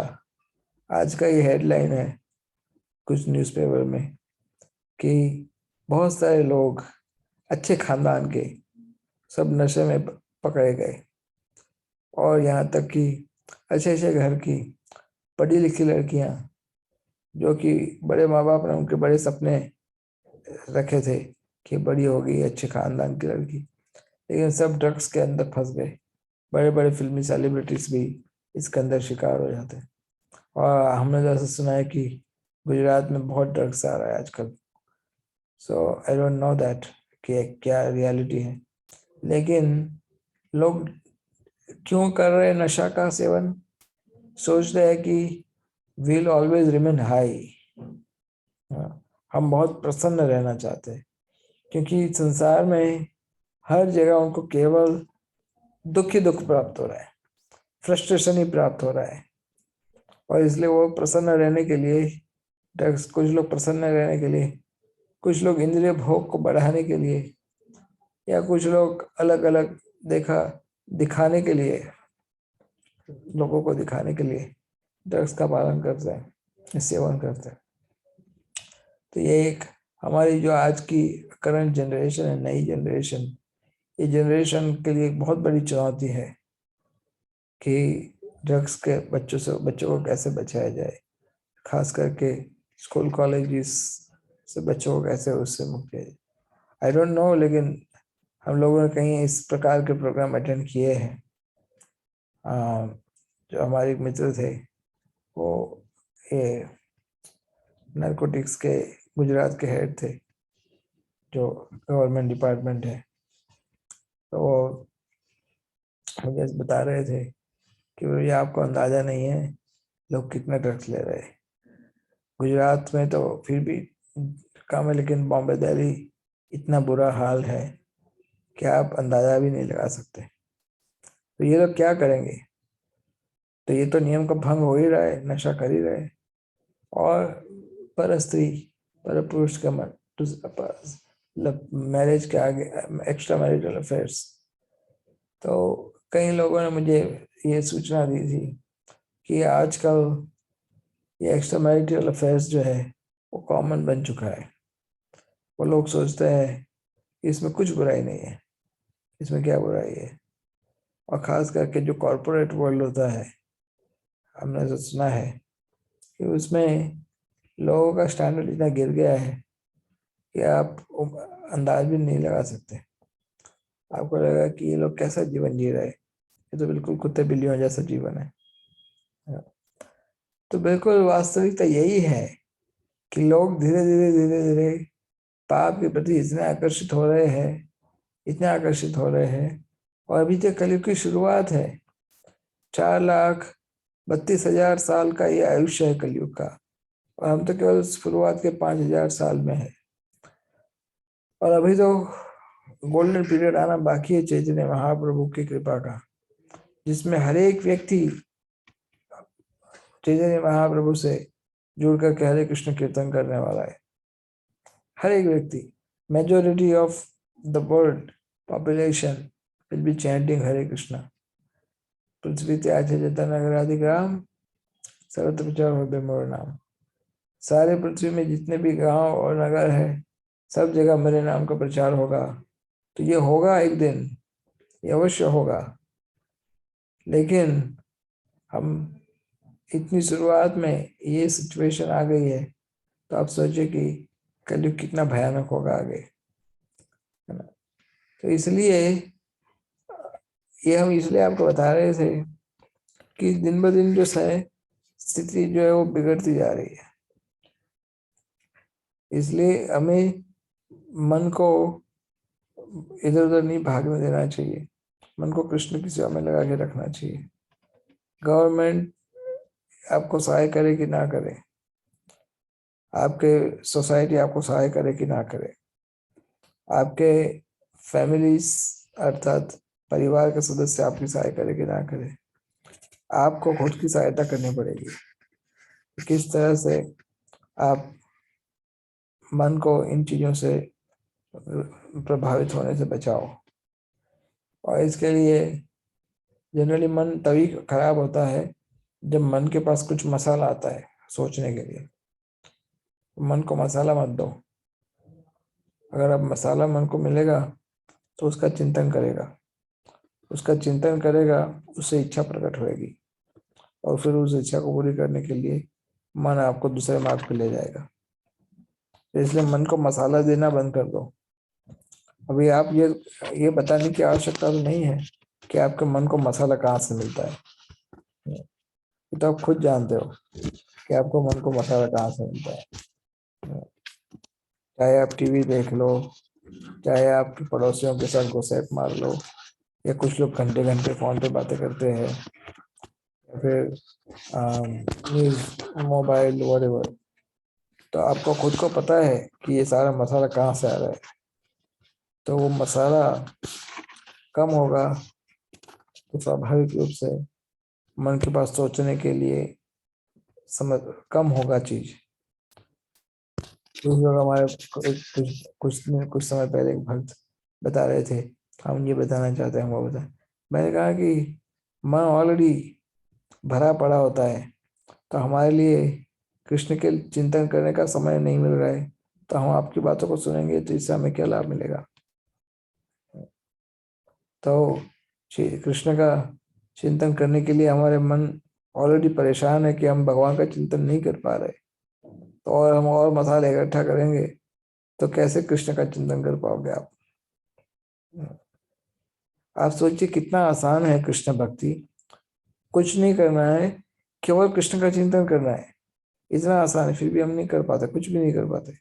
आज का ये हेडलाइन है कुछ न्यूज़पेपर में कि बहुत सारे लोग अच्छे खानदान के सब नशे में पकड़े गए, और यहाँ तक कि अच्छे अच्छे घर की पढ़ी लिखी लड़कियां, जो कि बड़े माँ बाप ने उनके बड़े सपने रखे थे कि बड़ी होगी अच्छे खानदान की लड़की, लेकिन सब ड्रग्स के अंदर फंस गए। बड़े बड़े फिल्मी सेलिब्रिटीज भी इसके अंदर शिकार हो जाते हैं। और हमने जैसे सुना है कि गुजरात में बहुत ड्रग्स आ रहा है आजकल। सो आई डोंट नो दैट कि क्या रियलिटी है, लेकिन लोग क्यों कर रहे हैं नशा का सेवन? सोच रहे हैं कि विल ऑलवेज रिमेन हाई, हम बहुत प्रसन्न रहना चाहते हैं, क्योंकि संसार में हर जगह उनको केवल दुख ही दुख प्राप्त हो रहा है, फ्रस्ट्रेशन ही प्राप्त हो रहा है, और इसलिए वो प्रसन्न रहने के लिए ड्रग्स, कुछ लोग प्रसन्न रहने के लिए, कुछ लोग इंद्रिय भोग को बढ़ाने के लिए, या कुछ लोग अलग अलग दिखाने के लिए, लोगों को दिखाने के लिए ड्रग्स का पालन करते हैं, सेवन करते हैं। तो ये एक हमारी जो आज की करंट जनरेशन है, नई जनरेशन, ये जनरेशन के लिए एक बहुत बड़ी चुनौती है कि ड्रग्स के बच्चों को कैसे बचाया जाए, खास करके स्कूल कॉलेज से बच्चों को कैसे उससे मुक्त किया जाए। आई डोंट नो, लेकिन हम लोगों ने कहीं इस प्रकार के प्रोग्राम अटेंड किए हैं। जो हमारे मित्र थे, वो ये नारकोटिक्स के गुजरात के हेड थे, जो गवर्नमेंट डिपार्टमेंट है, तो वो मुझे बता रहे थे कि ये आपको अंदाजा नहीं है लोग कितने ड्रग्स ले रहे हैं। गुजरात में तो फिर भी कम है, लेकिन बॉम्बे दिल्ली इतना बुरा हाल है कि आप अंदाजा भी नहीं लगा सकते। तो ये लोग क्या करेंगे? तो ये तो नियम का भंग हो ही रहा है, नशा कर ही रहे हैं। और पर स्त्री पर पुरुष का मैरिज के आगे एक्स्ट्रा मैरिटल अफेयर्स। तो कई लोगों ने मुझे ये सूचना दी थी कि आजकल ये एक्स्ट्रा मैरिटल अफेयर्स जो है वो कॉमन बन चुका है। वो लोग सोचते हैं कि इसमें कुछ बुराई नहीं है, इसमें क्या बुराई है। और ख़ास करके जो कॉरपोरेट वर्ल्ड होता है, हमने तो सुना है कि उसमें लोगों का स्टैंडर्ड इतना गिर गया है कि आप अंदाज भी नहीं लगा सकते। आपको लगेगा कि ये लोग कैसा जीवन जी रहे हैं, ये तो बिल्कुल कुत्ते बिल्लियों जैसा जीवन है। तो बिल्कुल वास्तविकता यही है कि लोग धीरे धीरे धीरे धीरे पाप के प्रति इतने आकर्षित हो रहे हैं, इतने आकर्षित हो रहे हैं। और अभी तो कलयुग की शुरुआत है। 4 लाख 32,000 साल का ये आयुष्य है कलयुग का, और हम तो केवल शुरुआत के 5,000 साल में है। और अभी तो गोल्डन पीरियड आना बाकी है चैतन्य महाप्रभु की कृपा का, जिसमें हर एक व्यक्ति चैतन्य महाप्रभु से जुड़कर के हरे कृष्ण कीर्तन करने वाला है। हर एक व्यक्ति, majority of the world population will be chanting Hare Krishna. पृथ्वी त्याग जता नगराधिग्राम सर्वत्र प्रचार हो मोर नाम। सारे पृथ्वी में जितने भी गांव और नगर है, सब जगह मेरे नाम का प्रचार होगा। तो ये होगा एक दिन, ये अवश्य होगा। लेकिन हम इतनी शुरुआत में ये सिचुएशन आ गई है, तो आप सोचिए कि कलयुग कितना भयानक होगा आगे, है ना। तो इसलिए ये हम इसलिए आपको बता रहे थे कि दिन ब दिन जो है स्थिति जो है वो बिगड़ती जा रही है। इसलिए हमें मन को इधर उधर नहीं भागने देना चाहिए, मन को कृष्ण की सेवा में लगा के रखना चाहिए। गवर्नमेंट आपको सहाय करे कि ना करे, आपके सोसाइटी आपको सहाय करे कि ना करे, आपके फैमिलीज अर्थात परिवार के सदस्य आपकी सहाय करे कि ना करे, आपको खुद की सहायता करनी पड़ेगी। किस तरह से आप मन को इन चीज़ों से प्रभावित होने से बचाओ। और इसके लिए जनरली मन तभी खराब होता है जब मन के पास कुछ मसाला आता है सोचने के लिए। मन को मसाला मत दो। अगर अब मसाला मन को मिलेगा तो उसका चिंतन करेगा, उसका चिंतन करेगा, उससे इच्छा प्रकट होएगी, और फिर उस इच्छा को पूरी करने के लिए मन आपको दूसरे मार्ग पे ले जाएगा। इसलिए मन को मसाला देना बंद कर दो। अभी आप ये बताने की आवश्यकता तो नहीं है कि आपके मन को मसाला कहाँ से मिलता है, ये तो आप खुद जानते हो कि आपको मन को मसाला कहाँ से मिलता है। चाहे आप टीवी देख लो, चाहे आपके पड़ोसियों के साथ गोसेप मार लो, या कुछ लोग घंटे घंटे फोन पे बातें करते हैं, या फिर न्यूज मोबाइल व्हाटएवर, तो आपको खुद को पता है कि ये सारा मसाला कहाँ से आ रहा है। तो वो मसाला कम होगा तो स्वाभाविक रूप से मन के पास सोचने के लिए समझ कम होगा चीज। कुछ लोग हमारे कुछ समय पहले एक भक्त बता रहे थे, हम ये बताना चाहते हैं, हम वो बता। मैंने कहा कि मन ऑलरेडी भरा पड़ा होता है, तो हमारे लिए कृष्ण के चिंतन करने का समय नहीं मिल रहा है, तो हम आपकी बातों को सुनेंगे तो इससे हमें क्या लाभ मिलेगा। तो कृष्ण का चिंतन करने के लिए हमारे मन ऑलरेडी परेशान है कि हम भगवान का चिंतन नहीं कर पा रहे, तो और हम और मसाले इकट्ठा करेंगे तो कैसे कृष्ण का चिंतन कर पाओगे आप। आप सोचिए कितना आसान है कृष्ण भक्ति। कुछ नहीं करना है, केवल कृष्ण का चिंतन करना है। इतना आसान है, फिर भी हम नहीं कर पाते, कुछ भी नहीं कर पाते।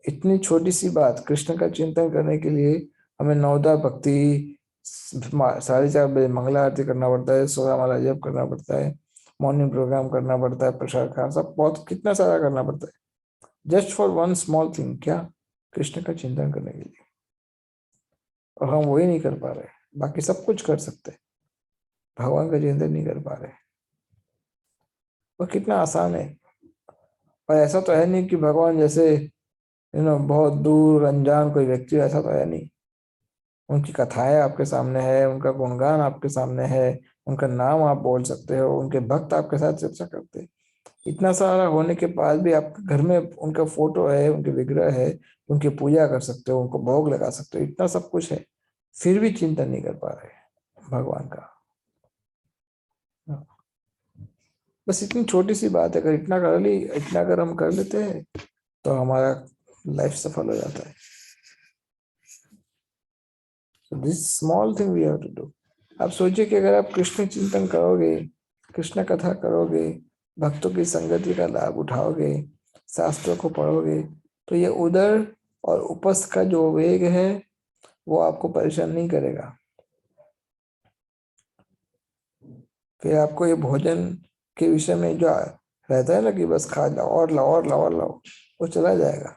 इतनी छोटी सी बात, कृष्ण का चिंतन करने के लिए हमें नवदा भक्ति, 4:30 बजे मंगला आरती करना पड़ता है, 16 माला जप करना पड़ता है, मॉर्निंग प्रोग्राम करना पड़ता है, प्रसाद खाना, सब बहुत कितना सारा करना पड़ता है, just for one small thing, क्या, कृष्ण का चिंतन करने के लिए। और हम वही नहीं कर पा रहे, बाकी सब कुछ कर सकते, भगवान का चिंतन नहीं कर पा रहे। और कितना आसान है। और ऐसा तो है नहीं कि भगवान जैसे बहुत दूर अनजान कोई व्यक्ति, ऐसा तो है नहीं। उनकी कथाएं आपके सामने है, उनका गुणगान आपके सामने है, उनका नाम आप बोल सकते हो, उनके भक्त आपके साथ चर्चा करते हैं। इतना सारा होने के बाद भी आपके घर में उनका फोटो है, उनके विग्रह है, उनकी पूजा कर सकते हो, उनको भोग लगा सकते हो, इतना सब कुछ है, फिर भी चिंतन नहीं कर पा रहे भगवान का। बस इतनी छोटी सी बात है, अगर इतना अगर हम कर लेते हैं तो हमारा लाइफ सफल हो जाता है। This small thing we have to do. आप सोचिए कि अगर आप कृष्ण चिंतन करोगे, कृष्ण कथा करोगे, भक्तों की संगति का लाभ उठाओगे, शास्त्रों को पढ़ोगे, तो ये उदर और उपस्थ का जो वेग है वो आपको परेशान नहीं करेगा। फिर आपको ये भोजन के विषय में जो रहता है ना कि बस खा लाओ और लाओ और लाओ और लाओ, वो चला जाएगा।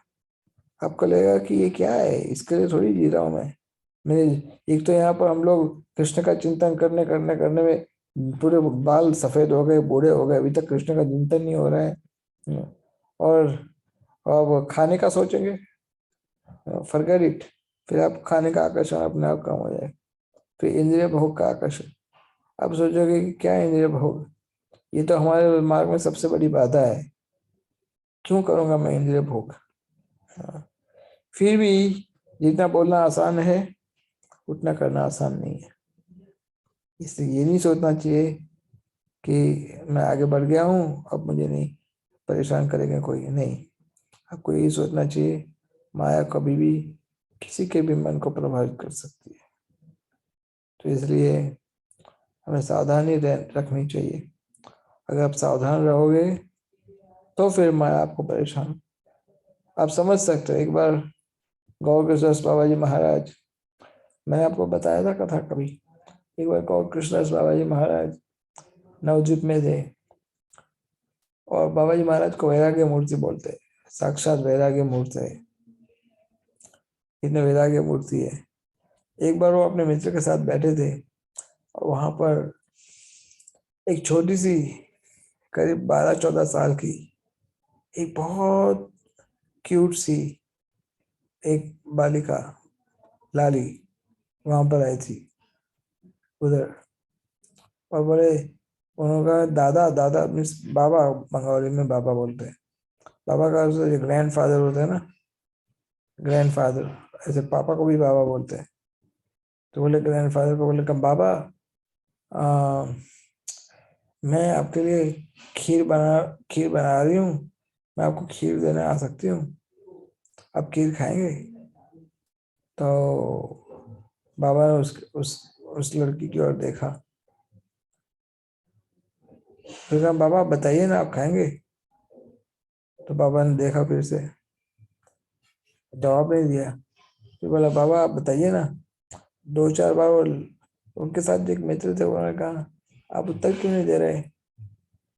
आपको लगेगा कि ये क्या है, इसके लिए थोड़ी जी रहा हूँ मैं। एक तो यहाँ पर हम लोग कृष्ण का चिंतन करने करने करने में पूरे बाल सफेद हो गए, बूढ़े हो गए, अभी तक कृष्ण का चिंतन नहीं हो रहा है। और अब खाने का सोचेंगे, फॉरगेट इट। फिर आप खाने का आकर्षण अपने आप कम हो जाए। फिर इंद्रिय भोग का आकर्षण, आप सोचोगे कि क्या इंद्रिय भोग, ये तो हमारे मार्ग में सबसे बड़ी बाधा है, क्यों करूंगा मैं इंद्रिय भोग। हाँ। फिर भी जितना बोलना आसान है उतना करना आसान नहीं है। इसलिए ये नहीं सोचना चाहिए कि मैं आगे बढ़ गया हूँ, अब मुझे नहीं परेशान करेंगे कोई, नहीं। आपको यही सोचना चाहिए, माया कभी भी किसी के भी मन को प्रभावित कर सकती है। तो इसलिए हमें सावधानी रखनी चाहिए। अगर आप सावधान रहोगे तो फिर माया आपको परेशान, आप समझ सकते हो। एक बार गौर कृष्णदास बाबा जी महाराज, मैंने आपको बताया था कथा कभी, एक बार गौर कृष्णदास बाबा जी महाराज नवद्वीप में थे, और बाबा जी महाराज को वैराग्य मूर्ति बोलते हैं, साक्षात वैराग्य मूर्ति है, इतने वैराग्य मूर्ति है। एक बार वो अपने मित्र के साथ बैठे थे, और वहां पर एक छोटी सी, करीब 12-14 साल की, एक बहुत क्यूट सी एक बालिका, लाली, वहां पर आई थी उधर। और बड़े, उन्होंने कहा दादा, दादा मीन्स बाबा, बंगाली में बाबा बोलते हैं। बाबा का जो ग्रैंड फादर होता है ना, ग्रैंड फादर, ऐसे पापा को भी बाबा बोलते हैं। तो बोले ग्रैंड फादर को, बोले कब बाबा, आ, मैं आपके लिए खीर बना रही हूँ, मैं आपको खीर देने आ सकती हूँ, आप खीर खाएंगे। तो बाबा ने उस लड़की की ओर देखा, फिर कहा बाबा बताइए ना, आप खाएंगे। तो बाबा ने देखा, फिर से जवाब नहीं दिया। फिर बोला बाबा आप बताइए ना। 2-4 बार उनके साथ जो एक मित्र थे, उन्होंने कहा आप उत्तर क्यों नहीं दे रहे,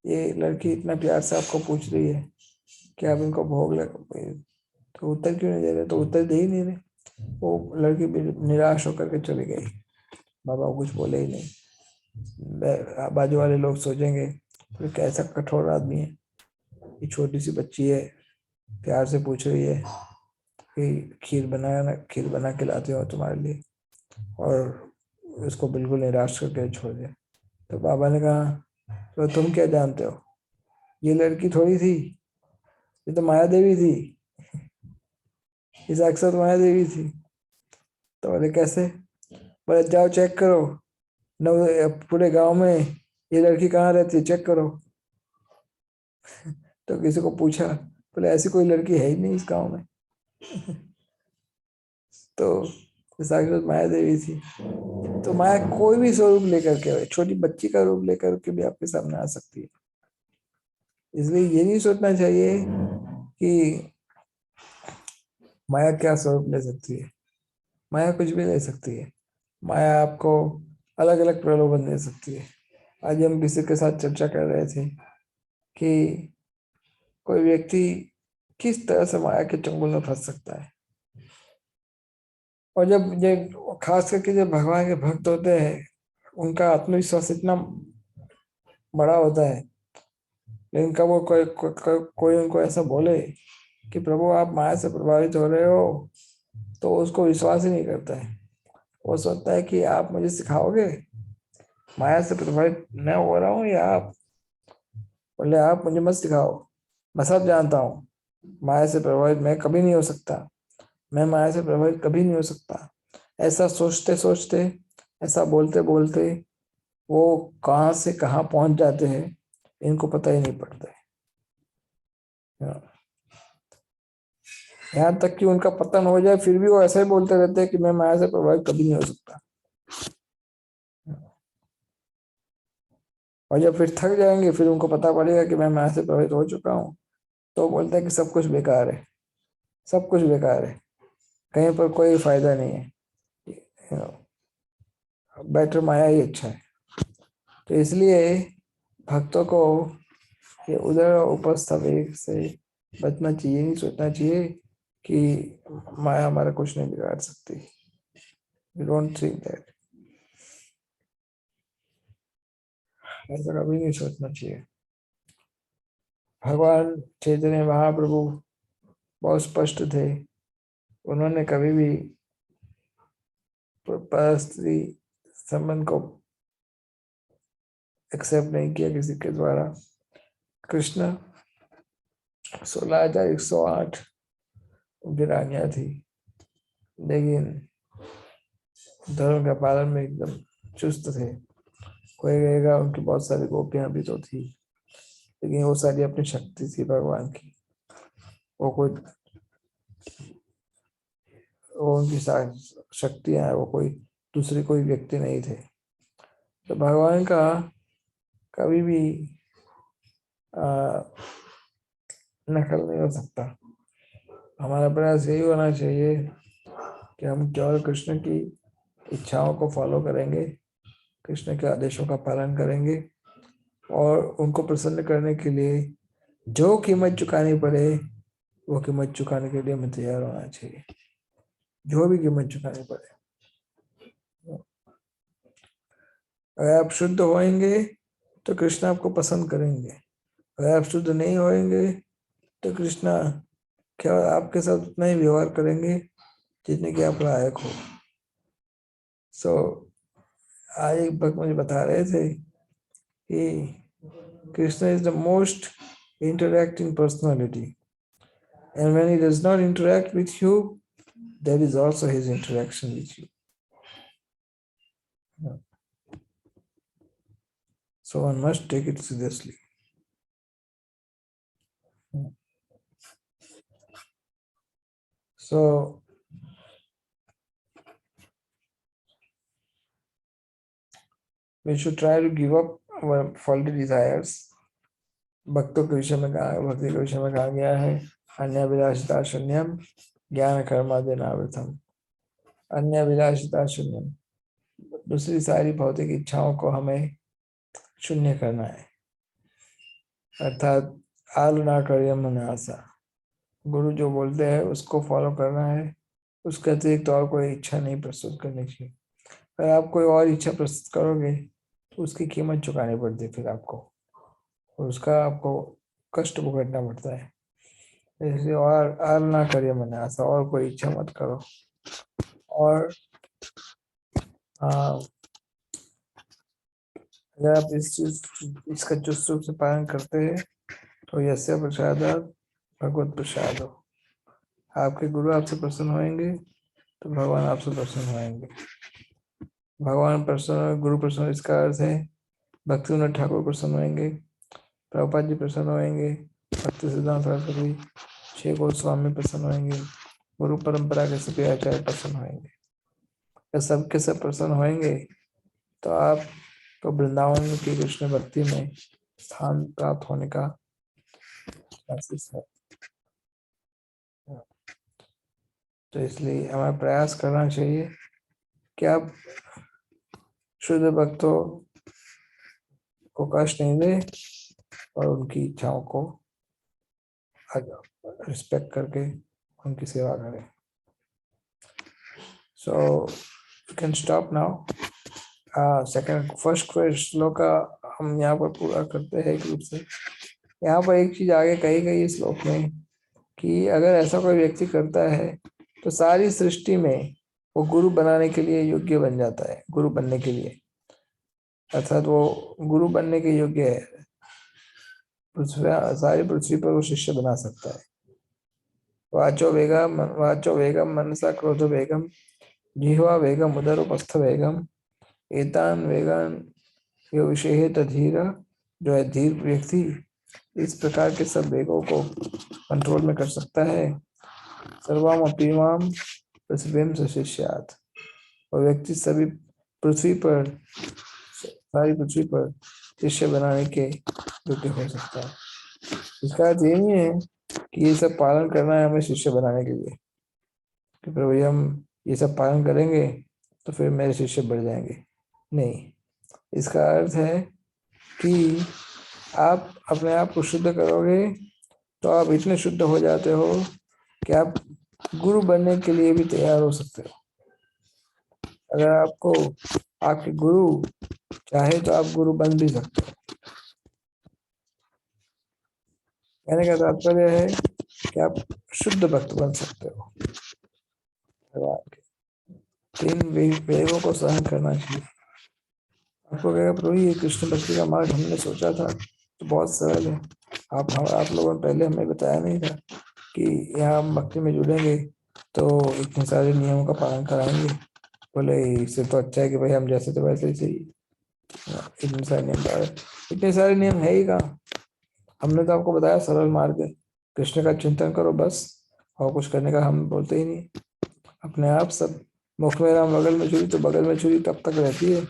ये लड़की इतना प्यार से आपको पूछ रही है कि आप इनको भोग ले, तो उत्तर क्यों नहीं दे रहे, तो उत्तर दे ही नहीं रहे। वो लड़की निराश होकर के चली गई, बाबा कुछ बोले ही नहीं। बाजू वाले लोग सोचेंगे फिर कैसा कठोर आदमी है, ये छोटी सी बच्ची है, प्यार से पूछ रही है कि खीर बना के लाती हो तुम्हारे लिए, और उसको बिल्कुल निराश करके छोड़ दिया। तो बाबा ने कहा तो तुम क्या जानते हो, ये लड़की थोड़ी थी, ये तो माया देवी थी, ये साक्षात माया देवी थी। तो बोले कैसे, बोले जाओ चेक करो, नव पूरे गांव में ये लड़की कहाँ रहती है, चेक करो। तो किसी को पूछा, बोले ऐसी कोई लड़की है ही नहीं इस गांव में। तो साक्षात माया देवी थी। तो माया कोई भी स्वरूप लेकर के, छोटी बच्ची का रूप लेकर के भी आपके सामने आ सकती है। इसलिए ये नहीं सोचना चाहिए कि माया क्या स्वरूप ले सकती है, माया कुछ भी ले सकती है। माया आपको अलग अलग प्रलोभन दे सकती है। आज हम किसी के साथ चर्चा कर रहे थे कि कोई व्यक्ति किस तरह से माया के चंगुल में फंस सकता है। और जब ये खास करके जब भगवान के भक्त होते हैं, उनका आत्मविश्वास इतना बड़ा होता है, लेकिन कब वो कोई उनको ऐसा बोले कि प्रभु आप माया से प्रभावित हो रहे हो, तो उसको विश्वास ही नहीं करता है। वो सोचता है कि आप मुझे सिखाओगे, माया से प्रभावित मैं हो रहा हूँ या आप, बोले आप मुझे मत सिखाओ, मैं सब जानता हूँ, माया से प्रभावित मैं कभी नहीं हो सकता, मैं माया से प्रभावित कभी नहीं हो सकता। ऐसा सोचते सोचते, ऐसा बोलते बोलते वो कहाँ से कहाँ पहुंच जाते हैं, इनको पता ही नहीं पड़ता है। यहाँ तक कि उनका पतन हो जाए फिर भी वो ऐसा ही बोलते रहते हैं कि मैं माया से प्रभावित कभी नहीं हो सकता। और जब फिर थक जाएंगे, फिर उनको पता पड़ेगा कि मैं माया से प्रभावित हो चुका हूँ, तो बोलते हैं कि सब कुछ बेकार है, सब कुछ बेकार है, कहीं पर कोई फायदा नहीं है, बेटर माया ही अच्छा है। तो इसलिए भक्तों को ये उधर उपस्थ वेग से बचना चाहिए, नहीं सोचना चाहिए कि माया हमारा कुछ नहीं बिगाड़ सकती। यू डोंट थिंक दैट, ऐसा कभी नहीं सोचना चाहिए। भगवान चैतन्य महाप्रभु बहुत स्पष्ट थे, उन्होंने कभी भी परस्त्री संबंध को एक्सेप्ट नहीं किया किसी के द्वारा। कृष्ण 16,108 उनकी रानियां थी, लेकिन धर्म का पालन में एकदम चुस्त थे। कोई कहेगा उनकी बहुत सारी गोपियां भी तो थी, लेकिन वो सारी अपनी शक्ति थी भगवान की, वो उनकी शक्तियां है, वो कोई दूसरे कोई व्यक्ति नहीं थे। तो भगवान का कभी भी नकल नहीं हो सकता। हमारा प्रयास यही होना चाहिए कि हम केवल कृष्ण की इच्छाओं को फॉलो करेंगे, कृष्ण के आदेशों का पालन करेंगे, और उनको प्रसन्न करने के लिए जो कीमत चुकानी पड़े वो कीमत चुकाने के लिए हमें तैयार होना चाहिए, जो भी कीमत चुकानी पड़े। अगर आप शुद्ध होएंगे तो कृष्ण आपको पसंद करेंगे, अगर आप शुद्ध नहीं होएंगे तो कृष्ण केवल आपके साथ उतना ही व्यवहार करेंगे जितने कि आप लायक हो। सो आज एक भक्त मुझे बता रहे थे कि Krishna is the most interacting personality, and when he does not interact with you, there is also his interaction with you. So one must take it seriously. So we should try to give up our faulty desires. भक्तों के विषय में कहा, भक्ति के विषय में कहा गया है, अन्य विलासिता शून्यम ज्ञान कर्मादिनावृतम। अन्य विलासिता शून्यम, दूसरी सारी भौतिक इच्छाओं को हमें शून्य करना है, अर्थात आल ना करिए मन आशा। गुरु जो बोलते हैं उसको फॉलो करना है, उसके अतिरिक्त और कोई इच्छा नहीं प्रस्तुत करनी चाहिए। अगर आप कोई और इच्छा प्रस्तुत करोगे तो उसकी कीमत चुकानी पड़ती है फिर आपको, और उसका आपको कष्ट भुगतना पड़ता है। इसलिए और आल ना करिए मन आशा, और कोई इच्छा मत करो। और अगर आप इसका चुस्त रूप से पालन करते हैं तो यस्य प्रसादात् भगवत प्रसाद हो। आपके गुरु आपसे प्रसन्न होंगे तो भगवान आपसे प्रसन्न होंगे। भगवान प्रसन्न, गुरु प्रसन्न, इसका अर्थ है भक्तिविनोद ठाकुर प्रसन्न होंगे, प्रभुपाद जी प्रसन्न होंगे, भक्ति सिद्धांत सरस्वती, श्री गोस्वामी प्रसन्न होंगे, गुरु परंपरा के सभी आचार्य प्रसन्न होंगे। सबके सब प्रसन्न होंगे तो आप तो वृंदावन की कृष्ण भक्ति में स्थान प्राप्त होने का चांसेस है। तो इसलिए हमें प्रयास करना चाहिए कि आप शुद्ध भक्तों को कष्ट नहीं दे और उनकी इच्छाओं को रिस्पेक्ट करके उनकी सेवा करें। So you can stop now. First श्लोक हम यहाँ पर पूरा करते हैं एक रूप से। यहाँ पर एक चीज आगे कही गई इस श्लोक में कि अगर ऐसा कोई व्यक्ति करता है तो सारी सृष्टि में वो गुरु बनाने के लिए योग्य बन जाता है, गुरु बनने के लिए, अर्थात वो गुरु बनने के योग्य है, सारी पृथ्वी पर वो शिष्य बना सकता है। वाचो वेगम मनसा क्रोधो वेगम जिह्वा वेगम उदरोपस्थ वेगम एतान वेगान यो विषय धीरा, जो है धीर व्यक्ति इस प्रकार के सब वेगों को कंट्रोल में कर सकता है। सर्वम अपीमाम पृथ्वीम शिष्यात, और व्यक्ति सभी पृथ्वी पर, सारी पृथ्वी पर शिष्य बनाने के योग्य हो सकता है। इसका अर्थ ये नहीं है कि ये सब पालन करना है हमें शिष्य बनाने के लिए कि प्रभु हम ये सब पालन करेंगे तो फिर मेरे शिष्य बढ़ जाएंगे, नहीं। इसका अर्थ है कि आप अपने आप को शुद्ध करोगे तो आप इतने शुद्ध हो जाते हो कि आप गुरु बनने के लिए भी तैयार हो सकते हो। अगर आपको आपके गुरु चाहे तो आप गुरु बन भी सकते हो। कहने का तात्पर्य है कि आप शुद्ध भक्त बन सकते हो। भगवान के 3 वेगों को सहन करना चाहिए। आपको कहेगा प्रभु ये कृष्ण भक्ति का मार्ग हमने सोचा था तो बहुत सरल है, आप लोगों ने पहले हमें बताया नहीं था कि यहाँ हम भक्ति में जुड़ेंगे तो इतने सारे नियमों का पालन कराएंगे। बोले इससे तो अच्छा है कि भाई हम जैसे तो वैसे ही चाहिए, इतने सारे नियम है ही कहाँ। हमने तो आपको बताया सरल मार्ग है, कृष्ण का चिंतन करो बस, और कुछ करने का हम बोलते ही नहीं। अपने आप सब, मुख में राम बगल में छुरी, तो बगल में छुरी तब तक रहती है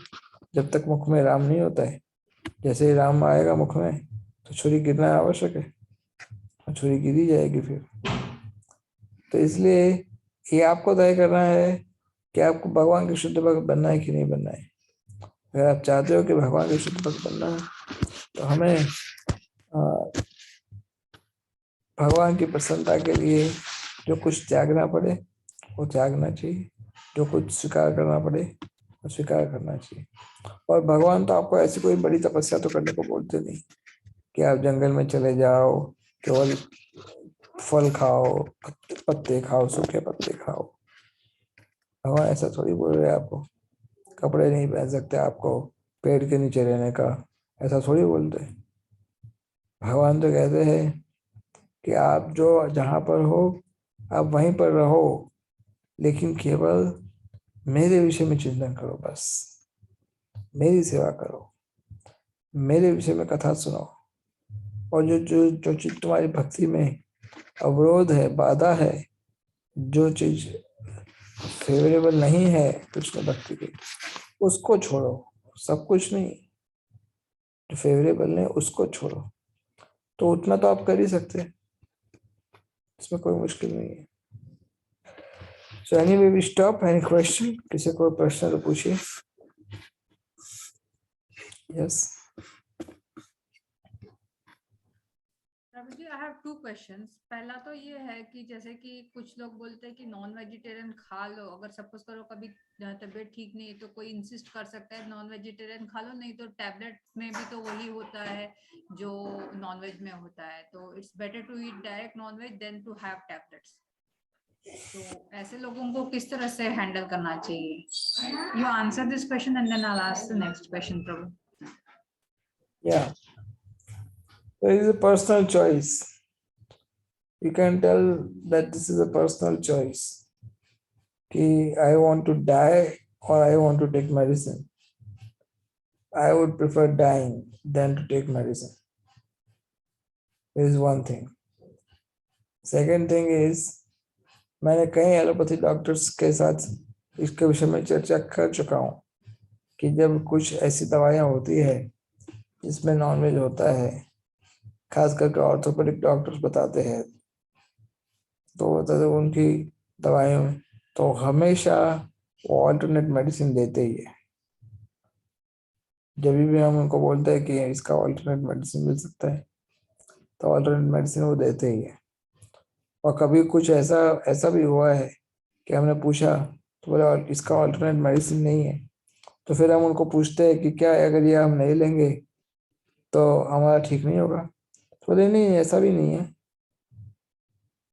जब तक मुख में राम नहीं होता है। जैसे ही राम आएगा मुख में तो छुरी गिरना आवश्यक है, और छुरी गिरी जाएगी फिर। तो इसलिए ये आपको तय करना है कि आपको भगवान के शुद्ध भक्त बनना है कि नहीं बनना है। अगर आप चाहते हो कि भगवान के शुद्ध भक्त बनना है तो हमें भगवान की प्रसन्नता के लिए जो कुछ त्यागना पड़े वो त्यागना चाहिए, जो कुछ स्वीकार करना पड़े वो स्वीकार करना चाहिए। और भगवान तो आपको ऐसी कोई बड़ी तपस्या तो करने को बोलते नहीं कि आप जंगल में चले जाओ, केवल फल खाओ, पत्ते खाओ, सूखे पत्ते खाओ। भगवान ऐसा थोड़ी बोल रहे आपको, कपड़े नहीं पहन सकते आपको पेड़ के नीचे रहने का, ऐसा थोड़ी बोलते। भगवान तो कहते हैं कि आप जो जहाँ पर हो आप वहीं पर रहो, लेकिन केवल मेरे विषय में चिंतन करो, बस मेरी सेवा करो, मेरे विषय में कथा सुनो। और जो जो जो चीज तुम्हारी भक्ति में अवरोध है, बाधा है, जो चीज फेवरेबल नहीं है कृष्ण भक्ति की, उसको छोड़ो। सब कुछ नहीं, जो फेवरेबल नहीं उसको छोड़ो। तो उतना तो आप कर ही सकते हैं, इसमें कोई मुश्किल नहीं है। So anyway we stop. Any question? किसी को प्रश्न तो पूछिए। Yes Prabhu ji, I have 2 questions. पहला तो ये है कि जैसे कि कुछ लोग बोलते हैं कि नॉन वेजिटेरियन खा लो, अगर सपोज करो कभी तबीयत ठीक नहीं है तो कोई इंसिस्ट कर सकता है नॉन वेजिटेरियन खा लो, नहीं तो टैबलेट में भी तो वही होता है जो नॉन वेज में होता है, तो it's better to eat direct non veg than to have tablets. तो ऐसे लोगों को किस तरह से हैंडल करना चाहिए? You answer this question and then I will ask the next question प्रभु। या there is a personal choice. You can tell that this is a personal choice कि I want to die or I want to take medicine. I would prefer dying than to take medicine. This is one thing. Second thing is, मैंने कई allopathy doctors के साथ इसके विषय में चर्चा कर चुका हूँ कि जब कुछ ऐसी दवाइयाँ होती है जिसमें नॉनवेज होता है, खास करके ऑर्थोपेडिक डॉक्टर्स बताते हैं, तो बताते उनकी दवाइयों में तो हमेशा वो ऑल्टरनेट मेडिसिन देते ही है। जब भी हम उनको बोलते हैं कि इसका ऑल्टरनेट मेडिसिन मिल सकता है तो ऑल्टरनेट मेडिसिन वो देते ही है। और कभी कुछ ऐसा ऐसा भी हुआ है कि हमने पूछा तो बोला इसका ऑल्टरनेट मेडिसिन नहीं है, तो फिर हम उनको पूछते हैं कि क्या अगर ये हम नहीं लेंगे तो हमारा ठीक नहीं होगा? तो बोले नहीं, ऐसा भी नहीं है,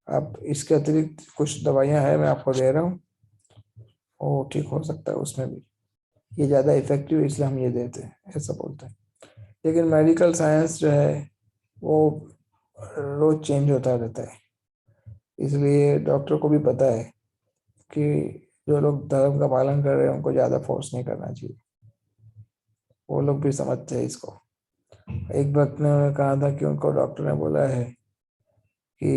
आप इसके अतिरिक्त कुछ दवाइयाँ हैं मैं आपको दे रहा हूँ, वो ठीक हो सकता है उसमें भी, ये ज़्यादा इफेक्टिव है इसलिए हम ये देते हैं, ऐसा बोलते हैं। लेकिन मेडिकल साइंस जो है वो रोज चेंज होता रहता है, इसलिए डॉक्टर को भी पता है कि जो लोग धर्म का पालन कर रहे हैं उनको ज़्यादा फोर्स नहीं करना चाहिए, वो लोग भी समझते हैं इसको। एक वक्त ने उन्हें कहा था कि उनको डॉक्टर ने बोला है कि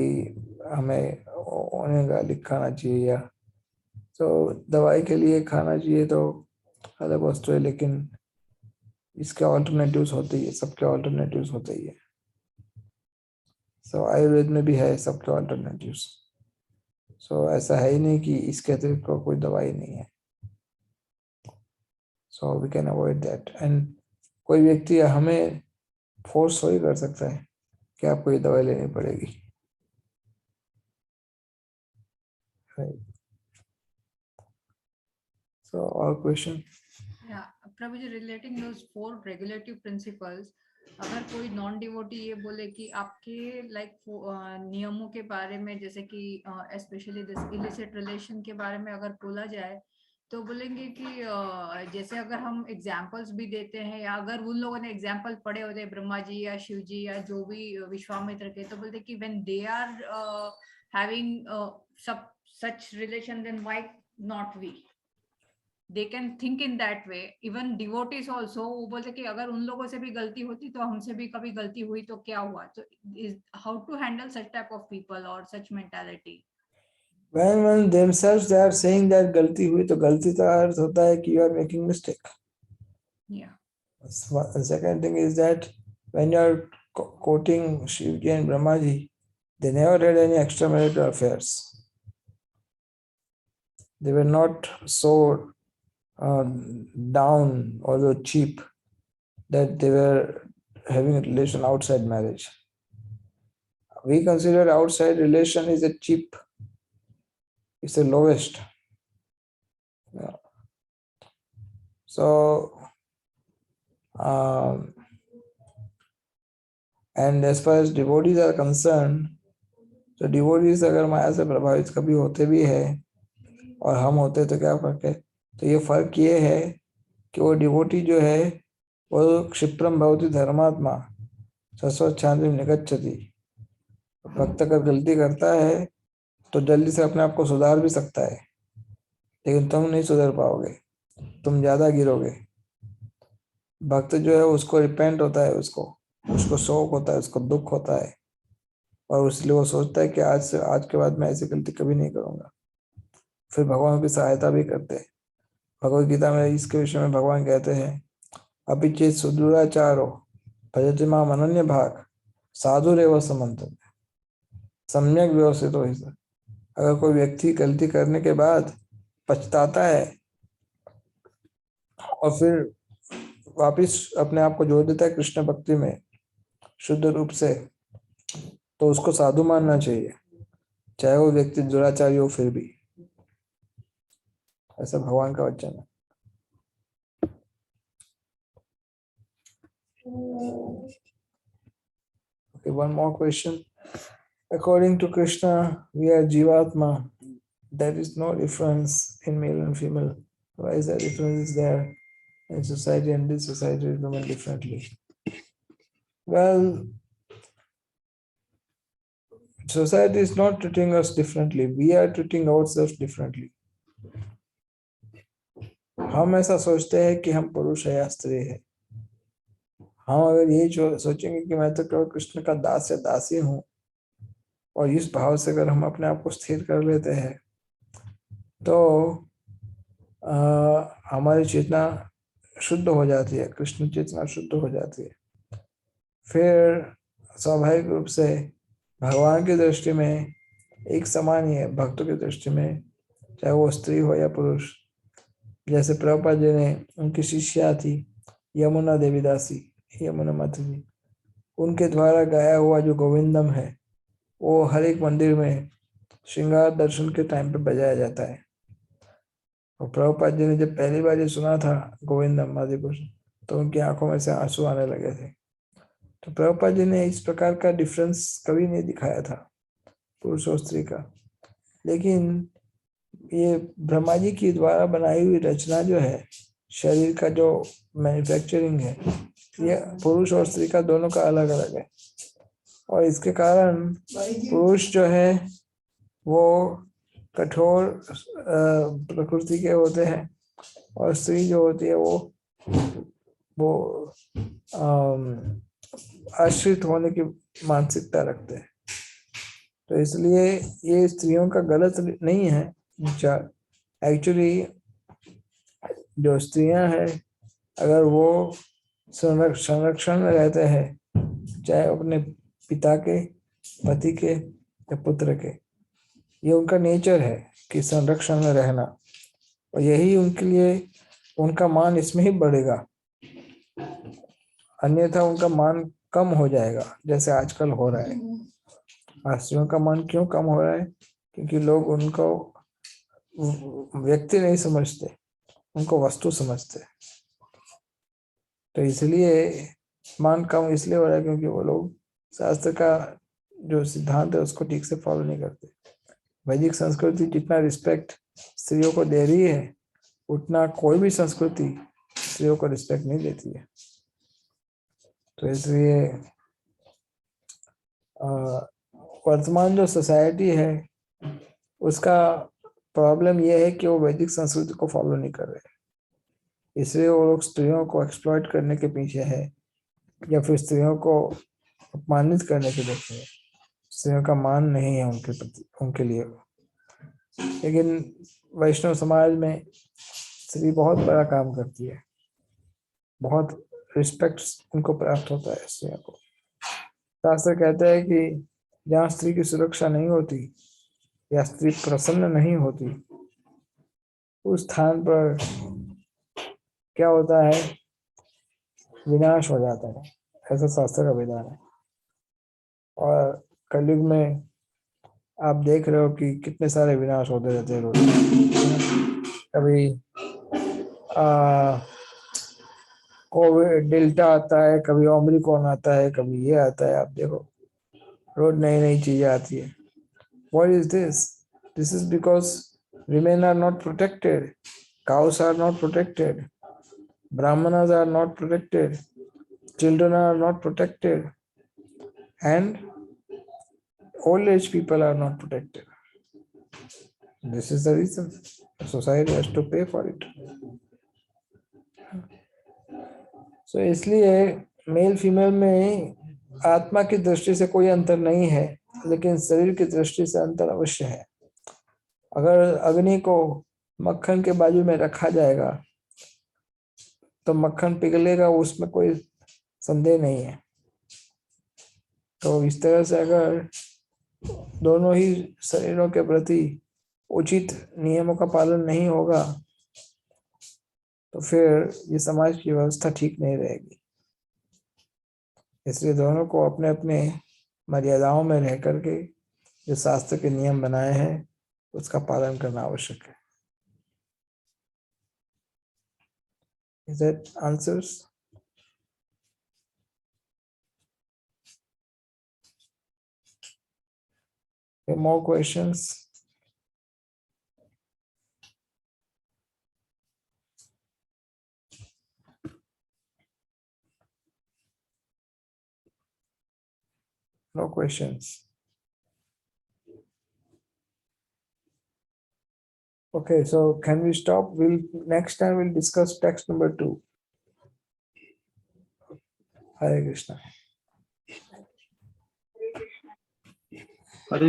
हमें ओनियन गार्लिक खाना चाहिए, या तो दवाई के लिए खाना चाहिए तो अलग वस्तु है, लेकिन इसके ऑल्टरनेटिव्स होते ही है, सबके ऑल्टरनेटिव्स होते ही है। सो आयुर्वेद में भी है सबके ऑल्टरनेटिव्स। सो ऐसा है ही नहीं कि इसके अतिरिक्त कोई दवाई नहीं है। So we can avoid that. And कोई व्यक्ति हमें फोर्स थोड़ी कर सकता है कि आपको ये दवाई लेनी पड़ेगी। So all question. Yeah, Prabhuji, relating those 4 regulative principles, अगर कोई नॉन डिवोटी ये बोले कि आपके लाइक नियमों के बारे में, जैसे कि स्पेशली दिस इलिसिट रिलेशन के बारे में अगर बोला जाए, तो बोलेंगे कि जैसे अगर हम एग्जाम्पल्स भी देते हैं, या अगर उन लोगों ने एग्जाम्पल पढ़े होते हैं ब्रह्मा जी या शिव जी या जो भी विश्वामित्र के, तो बोलते कि when they are having such relation, then why not we? They can think in that way. Even devotees also, वो बोलते कि अगर उन लोगों से भी गलती होती तो हमसे भी कभी गलती हुई तो क्या हुआ? So is how to handle such type of people or such mentality? When themselves they are saying that गलती हुई, तो गलती का अर्थ होता है कि you are making mistake. Yeah. The second thing is that when you are quoting Shivji and Brahmaji, they never had any extramarital affairs. They were not so down or cheap that they were having a relation outside marriage. We consider outside relation is a cheap, it's the lowest. Yeah. So, and as far as devotees are concerned, तो devotees अगर माया से प्रभावित कभी होते भी है और हम होते तो क्या फर्क है? तो ये फर्क ये है कि वो डिवोटी जो है वो क्षिप्रम भवति धर्मात्मा सस्वच्छांतिम निगच्छति। भक्त अगर गलती करता है तो जल्दी से अपने आप को सुधार भी सकता है, लेकिन तुम नहीं सुधर पाओगे, तुम ज्यादा गिरोगे। भक्त जो है उसको रिपेंट होता है, उसको शौक होता है, उसको दुख होता है, और इसलिए वो सोचता है कि आज के बाद मैं ऐसी गलती कभी नहीं करूंगा। फिर भगवान की सहायता भी करते हैं। भगवद गीता में इसके विषय में भगवान कहते हैं, अपि चेत सुदुराचारो भजति माम अनन्य भाग साधुरेव समन्तव्य। सम्यक व्यवस्थित हो। अगर कोई व्यक्ति गलती करने के बाद पछताता है और फिर वापिस अपने आप को जोड़ देता है कृष्ण भक्ति में शुद्ध रूप से, तो उसको साधु मानना चाहिए, चाहे वो व्यक्ति दुराचारी हो फिर भी। ऐसा भगवान का वचन है। Okay, one more question. According to Krishna, we are Jivatma. There is no difference in male and female. Why is that difference is there in society, and this society is women differently? Well, society is not treating us differently. We are treating ourselves differently. हम ऐसा सोचते हैं कि हम पुरुष है या स्त्री है। हम अगर ये सोचेंगे कि मैं तो केवल कृष्ण का दास या दासी हूँ, और इस भाव से अगर हम अपने आप को स्थिर कर लेते हैं, तो हमारी चेतना शुद्ध हो जाती है, कृष्ण चेतना शुद्ध हो जाती है। फिर स्वाभाविक रूप से भगवान की दृष्टि में एक समान ही है, भक्तों की दृष्टि में, चाहे वो स्त्री हो या पुरुष। जैसे प्रभुपाद जी ने, उनकी शिष्या थी यमुना देवीदासी, यमुना माता जी, उनके द्वारा गाया हुआ जो गोविंदम है वो हर एक मंदिर में श्रृंगार दर्शन के टाइम पे बजाया जाता है। और प्रभुपाद जी ने जब पहली बार ये सुना था गोविंदम आदिपुरुष, तो उनकी आंखों में से आंसू आने लगे थे। तो प्रभुपाद जी ने इस प्रकार का डिफरेंस कभी नहीं दिखाया था पुरुष और स्त्री का। लेकिन ये ब्रह्मा जी की द्वारा बनाई हुई रचना जो है, शरीर का जो मैन्युफैक्चरिंग है, ये पुरुष और स्त्री का दोनों का अलग अलग है। और इसके कारण पुरुष जो है वो कठोर प्रकृति के होते हैं, और स्त्री जो होती है वो आश्रित होने की मानसिकता रखते हैं। तो इसलिए ये स्त्रियों का गलत नहीं है विचार। एक्चुअली जो स्त्रियां हैं, अगर वो संरक्षण में रहते हैं, चाहे अपने पिता के, पति के या पुत्र के, ये उनका नेचर है कि संरक्षण में रहना, और यही उनके लिए उनका मान इसमें ही बढ़ेगा। अन्यथा उनका मान कम हो जाएगा, जैसे आजकल हो रहा है। स्त्रियों का मान क्यों कम हो रहा है? क्योंकि लोग उनको व्यक्ति नहीं समझते, उनको वस्तु समझते। तो इसलिए मान कम इसलिए हो रहा है क्योंकि वो लोग शास्त्र का जो सिद्धांत है उसको ठीक से फॉलो नहीं करते। वैदिक संस्कृति जितना रिस्पेक्ट स्त्रियों को दे रही है, उतना कोई भी संस्कृति स्त्रियों को रिस्पेक्ट नहीं देती है। तो इसलिए वर्तमान जो सोसाइटी है उसका प्रॉब्लम यह है कि वो वैदिक संस्कृति को फॉलो नहीं कर रहे, इसलिए वो लोग स्त्रियों को एक्सप्लॉइट करने के पीछे है, या फिर स्त्रियों को अपमानित करने के पीछे है। स्त्रियों का मान नहीं है उनके प्रति, उनके लिए। लेकिन वैष्णव समाज में स्त्री बहुत बड़ा काम करती है, बहुत रिस्पेक्ट उनको प्राप्त होता है स्त्रियों को। शास्त्र कहते हैं कि जहाँ स्त्री की सुरक्षा नहीं होती या स्त्री प्रसन्न नहीं होती, उस स्थान पर क्या होता है? विनाश हो जाता है, ऐसा शास्त्र का विधान है। और कलयुग में आप देख रहे हो कि कितने सारे विनाश होते रहते हैं रोज। कभी कोविड डेल्टा आता है, कभी ओमिक्रॉन आता है, कभी ये आता है। आप देखो रोज नई नई चीजें आती है। What is this? This is because women are not protected, cows are not protected, brahmanas are not protected, children are not protected, and old age people are not protected. This is the reason. Society has to pay for it. So इसलिए male female में आत्मा की दृष्टि से कोई अंतर नहीं है, लेकिन शरीर की दृष्टि से अंतर अवश्य है। अगर अग्नि को मक्खन के बाजू में रखा जाएगा तो मक्खन पिघलेगा, उसमें कोई संदेह नहीं है। तो इस तरह से अगर दोनों ही शरीरों के प्रति उचित नियमों का पालन नहीं होगा तो फिर ये समाज की व्यवस्था ठीक नहीं रहेगी। इसलिए दोनों को अपने अपने मर्यादाओं में रह करके जो शास्त्र के नियम बनाए हैं उसका पालन करना आवश्यक है। Is that answers? Any more questions? No questions. Okay, so can we stop? Next time we'll discuss text number 2. Hare Krishna.